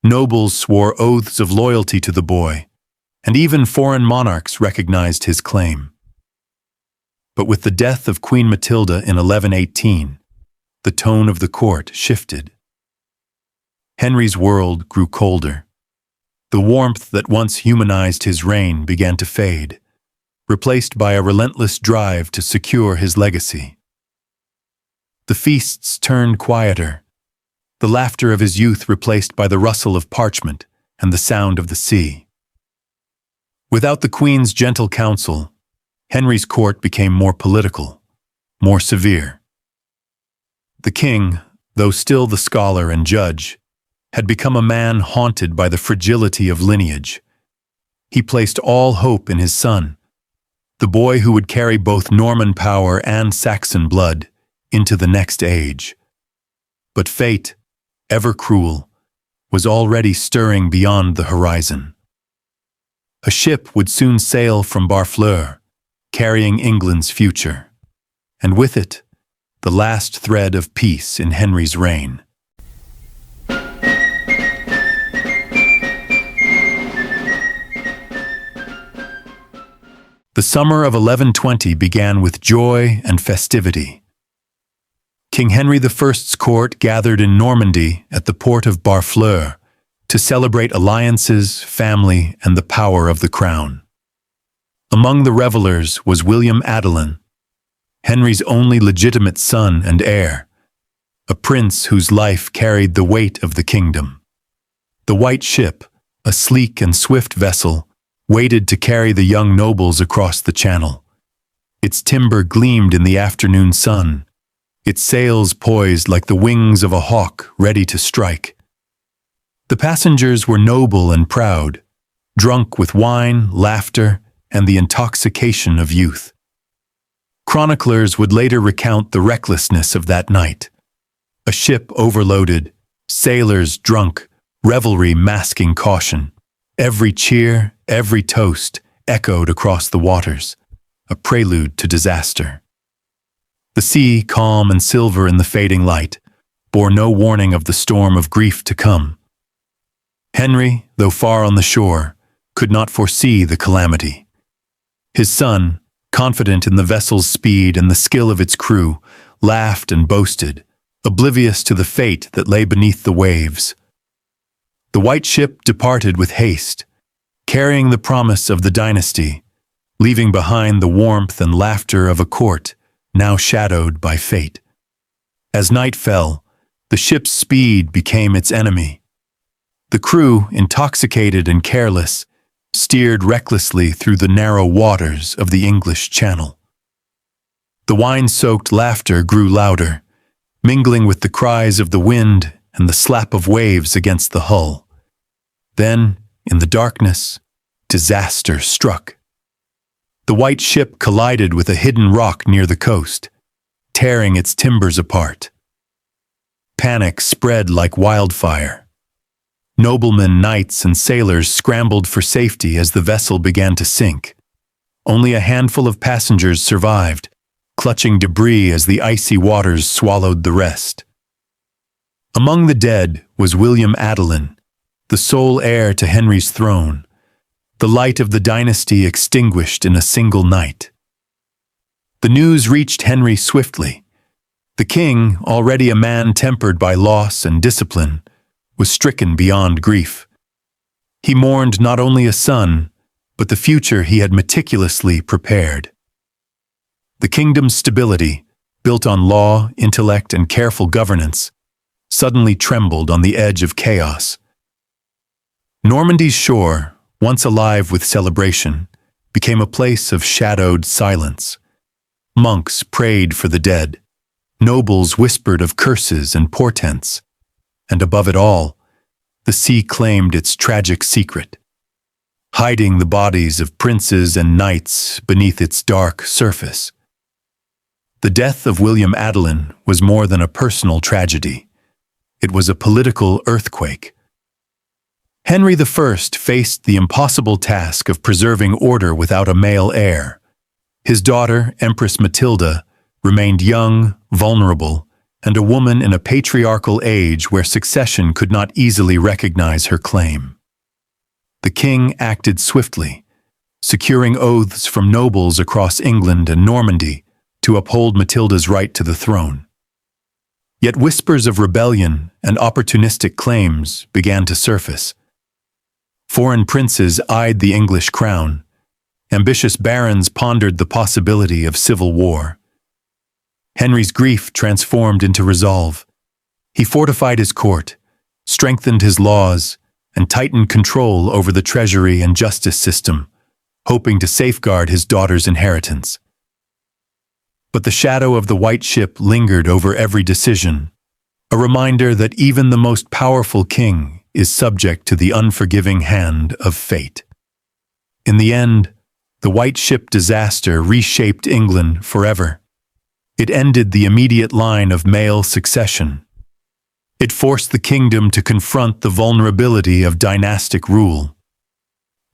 Nobles swore oaths of loyalty to the boy, and even foreign monarchs recognized his claim. But with the death of Queen Matilda in 1118, the tone of the court shifted. Henry's world grew colder. The warmth that once humanized his reign began to fade, replaced by a relentless drive to secure his legacy. The feasts turned quieter, the laughter of his youth replaced by the rustle of parchment and the sound of the sea. Without the Queen's gentle counsel, Henry's court became more political, more severe. The king, though still the scholar and judge, had become a man haunted by the fragility of lineage. He placed all hope in his son, the boy who would carry both Norman power and Saxon blood into the next age. But fate, ever cruel, was already stirring beyond the horizon. A ship would soon sail from Barfleur, carrying England's future, and with it, the last thread of peace in Henry's reign. The summer of 1120 began with joy and festivity. King Henry I's court gathered in Normandy at the port of Barfleur to celebrate alliances, family, and the power of the crown. Among the revelers was William Adelin, Henry's only legitimate son and heir, a prince whose life carried the weight of the kingdom. The White Ship, a sleek and swift vessel, waited to carry the young nobles across the channel. Its timber gleamed in the afternoon sun, its sails poised like the wings of a hawk ready to strike. The passengers were noble and proud, drunk with wine, laughter, and the intoxication of youth. Chroniclers would later recount the recklessness of that night. A ship overloaded, sailors drunk, revelry masking caution. Every cheer, every toast echoed across the waters, a prelude to disaster. The sea, calm and silver in the fading light, bore no warning of the storm of grief to come. Henry, though far on the shore, could not foresee the calamity. His son, confident in the vessel's speed and the skill of its crew, laughed and boasted, oblivious to the fate that lay beneath the waves. The White Ship departed with haste, carrying the promise of the dynasty, leaving behind the warmth and laughter of a court now shadowed by fate. As night fell, the ship's speed became its enemy. The crew, intoxicated and careless, steered recklessly through the narrow waters of the English Channel. The wine-soaked laughter grew louder, mingling with the cries of the wind and the slap of waves against the hull. Then, in the darkness, disaster struck. The white ship collided with a hidden rock near the coast, tearing its timbers apart. Panic spread like wildfire. Noblemen, knights, and sailors scrambled for safety as the vessel began to sink. Only a handful of passengers survived, clutching debris as the icy waters swallowed the rest. Among the dead was William Adelin, the sole heir to Henry's throne, the light of the dynasty extinguished in a single night. The news reached Henry swiftly. The king, already a man tempered by loss and discipline, was stricken beyond grief. He mourned not only a son, but the future he had meticulously prepared. The kingdom's stability, built on law, intellect, and careful governance, suddenly trembled on the edge of chaos. Normandy's shore, once alive with celebration, became a place of shadowed silence. Monks prayed for the dead, nobles whispered of curses and portents, and above it all, the sea claimed its tragic secret, hiding the bodies of princes and knights beneath its dark surface. The death of William Adelin was more than a personal tragedy. It was a political earthquake. Henry I faced the impossible task of preserving order without a male heir. His daughter, Empress Matilda, remained young, vulnerable, and a woman in a patriarchal age where succession could not easily recognize her claim. The king acted swiftly, securing oaths from nobles across England and Normandy to uphold Matilda's right to the throne. Yet whispers of rebellion and opportunistic claims began to surface. Foreign princes eyed the English crown. Ambitious barons pondered the possibility of civil war. Henry's grief transformed into resolve. He fortified his court, strengthened his laws, and tightened control over the treasury and justice system, hoping to safeguard his daughter's inheritance. But the shadow of the white ship lingered over every decision, a reminder that even the most powerful king is subject to the unforgiving hand of fate. In the end, the white ship disaster reshaped England forever. It ended the immediate line of male succession. It forced the kingdom to confront the vulnerability of dynastic rule.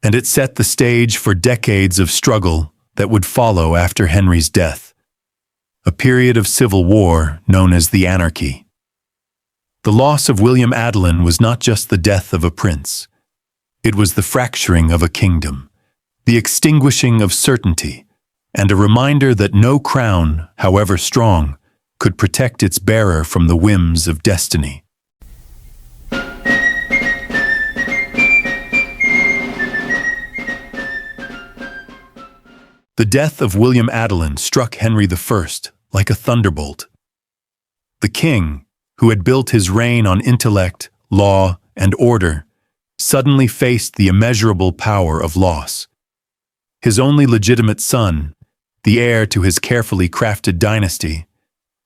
And it set the stage for decades of struggle that would follow after Henry's death. A period of civil war known as the Anarchy. The loss of William Adelin was not just the death of a prince. It was the fracturing of a kingdom, the extinguishing of certainty, and a reminder that no crown, however strong, could protect its bearer from the whims of destiny. The death of William Adelin struck Henry I like a thunderbolt. The king, who had built his reign on intellect, law, and order, suddenly faced the immeasurable power of loss. His only legitimate son, the heir to his carefully crafted dynasty,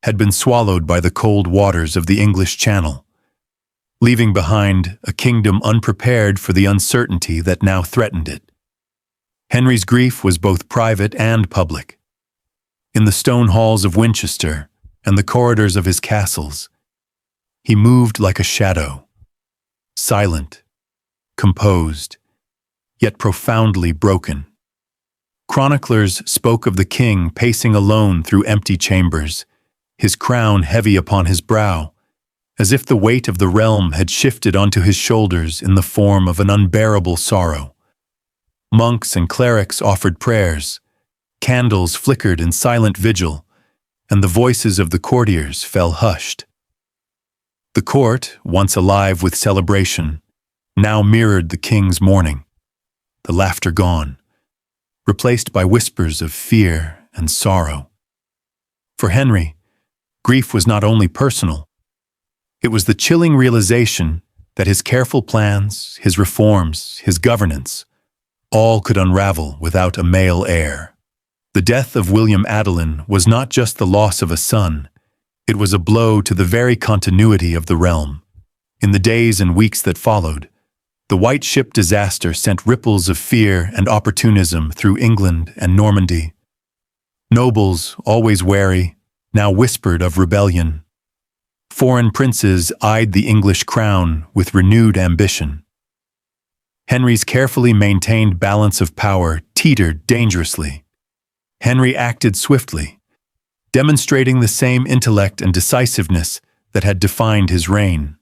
had been swallowed by the cold waters of the English Channel, leaving behind a kingdom unprepared for the uncertainty that now threatened it. Henry's grief was both private and public. In the stone halls of Winchester and the corridors of his castles, he moved like a shadow, silent, composed, yet profoundly broken. Chroniclers spoke of the king pacing alone through empty chambers, his crown heavy upon his brow, as if the weight of the realm had shifted onto his shoulders in the form of an unbearable sorrow. Monks and clerics offered prayers, candles flickered in silent vigil, and the voices of the courtiers fell hushed. The court, once alive with celebration, now mirrored the king's mourning, the laughter gone, replaced by whispers of fear and sorrow. For Henry, grief was not only personal, it was the chilling realization that his careful plans, his reforms, his governance, all could unravel without a male heir. The The death of William Adelin was not just the loss of a son, it was a blow to the very continuity of the realm. In the days and weeks that followed, the White Ship disaster sent ripples of fear and opportunism through England and Normandy. Nobles, always wary, now whispered of rebellion. Foreign princes eyed the English crown with renewed ambition. Henry's carefully maintained balance of power teetered dangerously. Henry acted swiftly, demonstrating the same intellect and decisiveness that had defined his reign.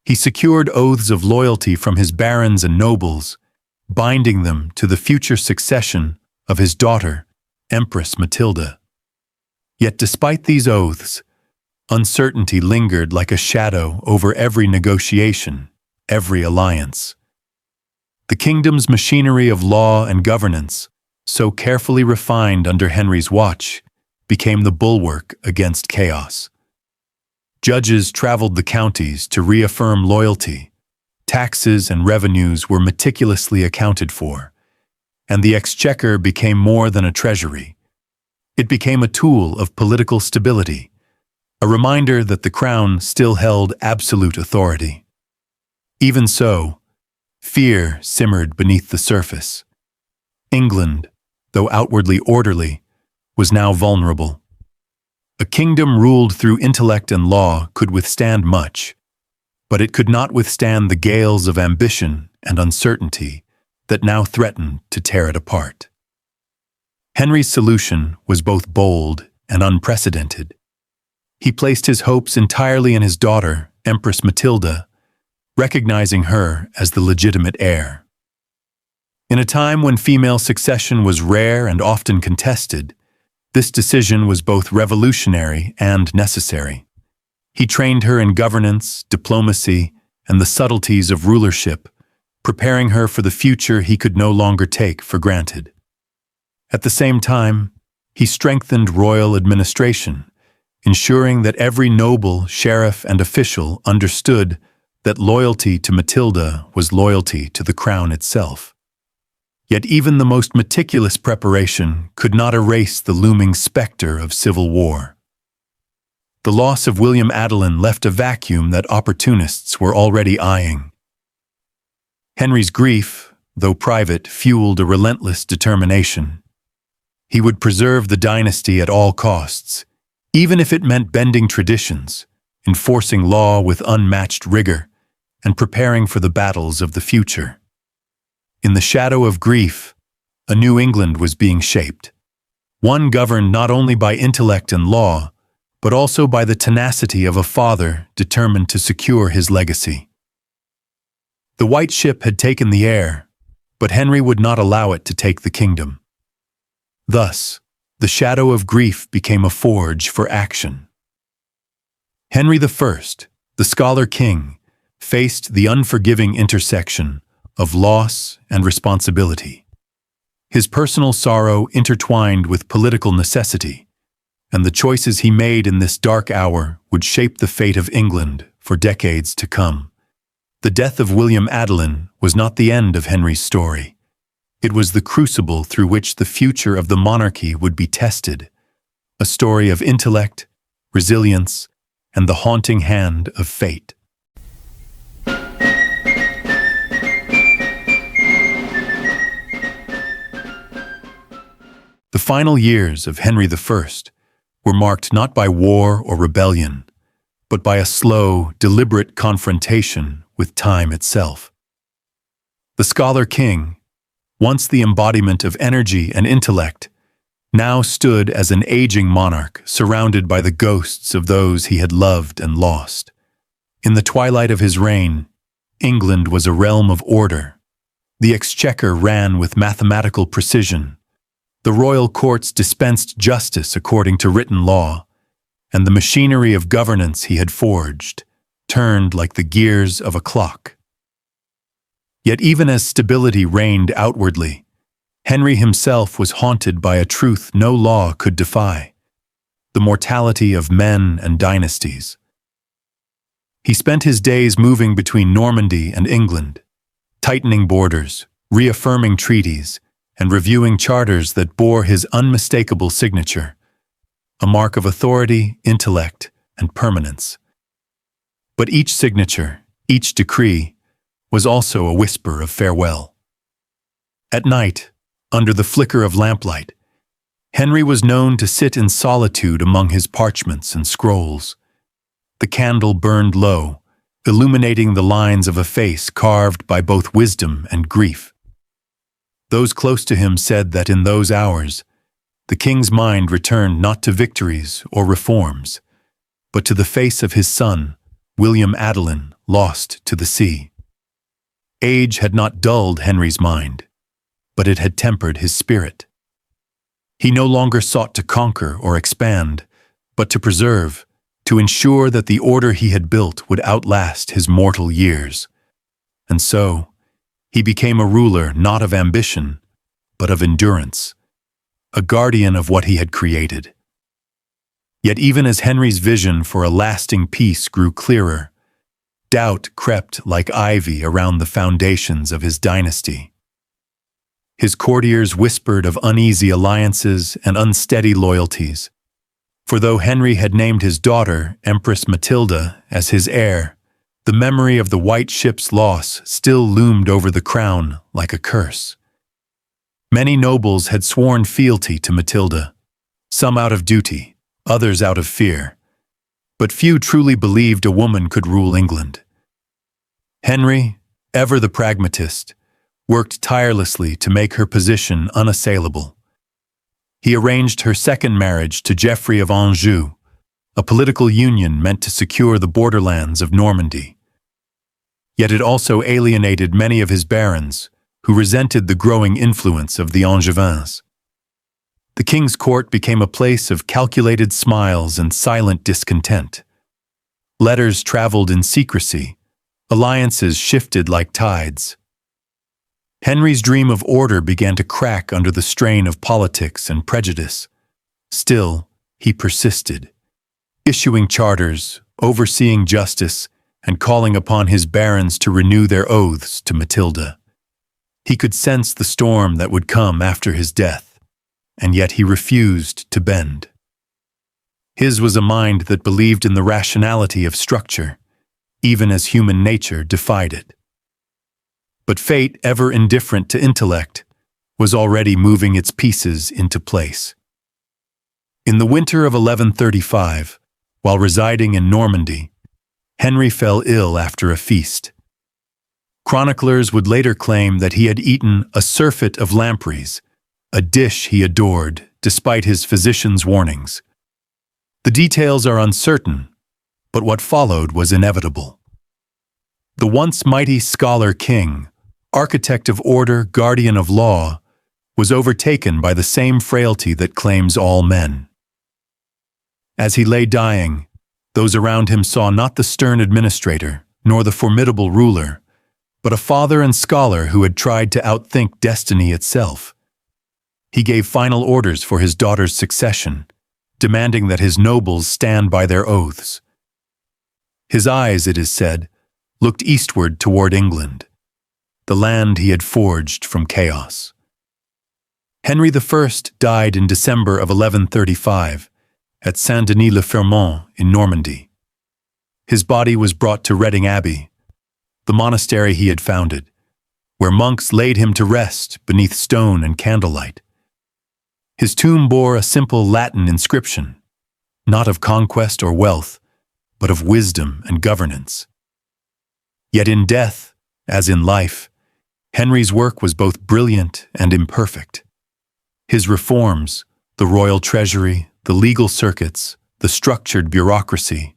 He secured oaths of loyalty from his barons and nobles, binding them to the future succession of his daughter, Empress Matilda. Yet despite these oaths, uncertainty lingered like a shadow over every negotiation, every alliance. The kingdom's machinery of law and governance, so carefully refined under Henry's watch, became the bulwark against chaos. Judges traveled the counties to reaffirm loyalty, taxes and revenues were meticulously accounted for, and the exchequer became more than a treasury. It became a tool of political stability, a reminder that the crown still held absolute authority. Even so, fear simmered beneath the surface. England, though outwardly orderly, was now vulnerable. A kingdom ruled through intellect and law could withstand much, but it could not withstand the gales of ambition and uncertainty that now threatened to tear it apart. Henry's solution was both bold and unprecedented. He placed his hopes entirely in his daughter, Empress Matilda, recognizing her as the legitimate heir. In a time when female succession was rare and often contested, this decision was both revolutionary and necessary. He trained her in governance, diplomacy, and the subtleties of rulership, preparing her for the future he could no longer take for granted. At the same time, he strengthened royal administration, ensuring that every noble, sheriff, and official understood that loyalty to Matilda was loyalty to the crown itself. Yet even the most meticulous preparation could not erase the looming specter of civil war. The loss of William Adelin left a vacuum that opportunists were already eyeing. Henry's grief, though private, fueled a relentless determination. He would preserve the dynasty at all costs, even if it meant bending traditions, enforcing law with unmatched rigor, and preparing for the battles of the future. In the shadow of grief, a new England was being shaped, one governed not only by intellect and law, but also by the tenacity of a father determined to secure his legacy. The White Ship had taken the air, but Henry would not allow it to take the kingdom. Thus, the shadow of grief became a forge for action. Henry I, the Scholar King, faced the unforgiving intersection of loss and responsibility. His personal sorrow intertwined with political necessity, and the choices he made in this dark hour would shape the fate of England for decades to come. The death of William Adelin was not the end of Henry's story. It was the crucible through which the future of the monarchy would be tested, a story of intellect, resilience, and the haunting hand of fate. The final years of Henry I were marked not by war or rebellion, but by a slow, deliberate confrontation with time itself. The Scholar King, once the embodiment of energy and intellect, now stood as an aging monarch surrounded by the ghosts of those he had loved and lost. In the twilight of his reign, England was a realm of order. The exchequer ran with mathematical precision. The royal courts dispensed justice according to written law, and the machinery of governance he had forged turned like the gears of a clock. Yet even as stability reigned outwardly, Henry himself was haunted by a truth no law could defy: the mortality of men and dynasties. He spent his days moving between Normandy and England, tightening borders, reaffirming treaties, and reviewing charters that bore his unmistakable signature, a mark of authority, intellect, and permanence. But each signature, each decree, was also a whisper of farewell. At night, under the flicker of lamplight, Henry was known to sit in solitude among his parchments and scrolls. The candle burned low, illuminating the lines of a face carved by both wisdom and grief. Those close to him said that in those hours, the king's mind returned not to victories or reforms, but to the face of his son, William Adelin, lost to the sea. Age had not dulled Henry's mind, but it had tempered his spirit. He no longer sought to conquer or expand, but to preserve, to ensure that the order he had built would outlast his mortal years. And so, he became a ruler not of ambition, but of endurance, a guardian of what he had created. Yet even as Henry's vision for a lasting peace grew clearer, doubt crept like ivy around the foundations of his dynasty. His courtiers whispered of uneasy alliances and unsteady loyalties, for though Henry had named his daughter, Empress Matilda, as his heir, the memory of the white ship's loss still loomed over the crown like a curse. Many nobles had sworn fealty to Matilda, some out of duty, others out of fear, but few truly believed a woman could rule England. Henry, ever the pragmatist, worked tirelessly to make her position unassailable. He arranged her second marriage to Geoffrey of Anjou, a political union meant to secure the borderlands of Normandy. Yet it also alienated many of his barons, who resented the growing influence of the Angevins. The king's court became a place of calculated smiles and silent discontent. Letters traveled in secrecy, alliances shifted like tides. Henry's dream of order began to crack under the strain of politics and prejudice. Still, he persisted, issuing charters, overseeing justice, and calling upon his barons to renew their oaths to Matilda. He could sense the storm that would come after his death, and yet he refused to bend. His was a mind that believed in the rationality of structure, even as human nature defied it. But fate, ever indifferent to intellect, was already moving its pieces into place. In the winter of 1135, while residing in Normandy, Henry fell ill after a feast. Chroniclers would later claim that he had eaten a surfeit of lampreys, a dish he adored despite his physician's warnings. The details are uncertain, but what followed was inevitable. The once mighty scholar-king, architect of order, guardian of law, was overtaken by the same frailty that claims all men. As he lay dying, those around him saw not the stern administrator, nor the formidable ruler, but a father and scholar who had tried to outthink destiny itself. He gave final orders for his daughter's succession, demanding that his nobles stand by their oaths. His eyes, it is said, looked eastward toward England, the land he had forged from chaos. Henry I died in December of 1135 at Saint-Denis-le-Fermont in Normandy. His body was brought to Reading Abbey, the monastery he had founded, where monks laid him to rest beneath stone and candlelight. His tomb bore a simple Latin inscription, not of conquest or wealth, but of wisdom and governance. Yet in death, as in life, Henry's work was both brilliant and imperfect. His reforms, the royal treasury, the legal circuits, the structured bureaucracy,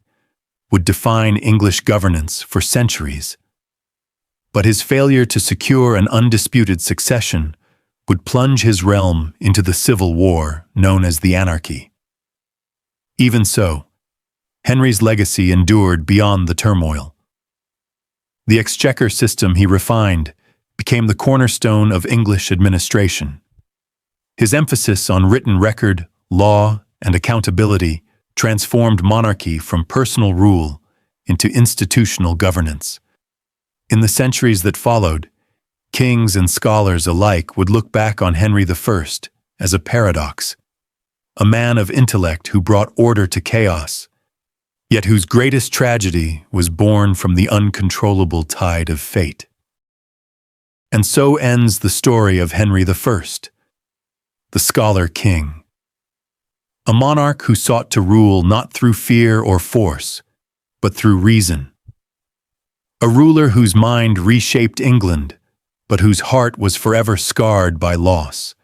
would define English governance for centuries. But his failure to secure an undisputed succession would plunge his realm into the civil war known as the Anarchy. Even so, Henry's legacy endured beyond the turmoil. The exchequer system he refined became the cornerstone of English administration. His emphasis on written record, law, and accountability transformed monarchy from personal rule into institutional governance. In the centuries that followed, Kings and scholars alike would look back on Henry I as a paradox, a man of intellect who brought order to chaos, yet whose greatest tragedy was born from the uncontrollable tide of fate. And so ends the story of Henry I, the scholar king, a monarch who sought to rule not through fear or force, but through reason. A ruler whose mind reshaped England, but whose heart was forever scarred by loss.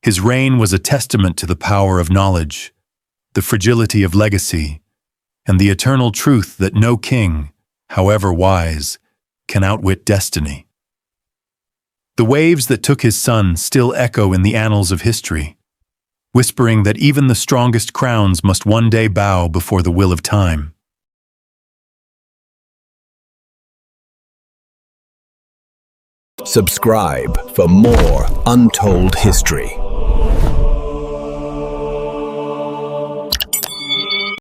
His reign was a testament to the power of knowledge, the fragility of legacy, and the eternal truth that no king, however wise, can outwit destiny. The waves that took his son still echo in the annals of history, whispering that even the strongest crowns must one day bow before the will of time. Subscribe for more untold history.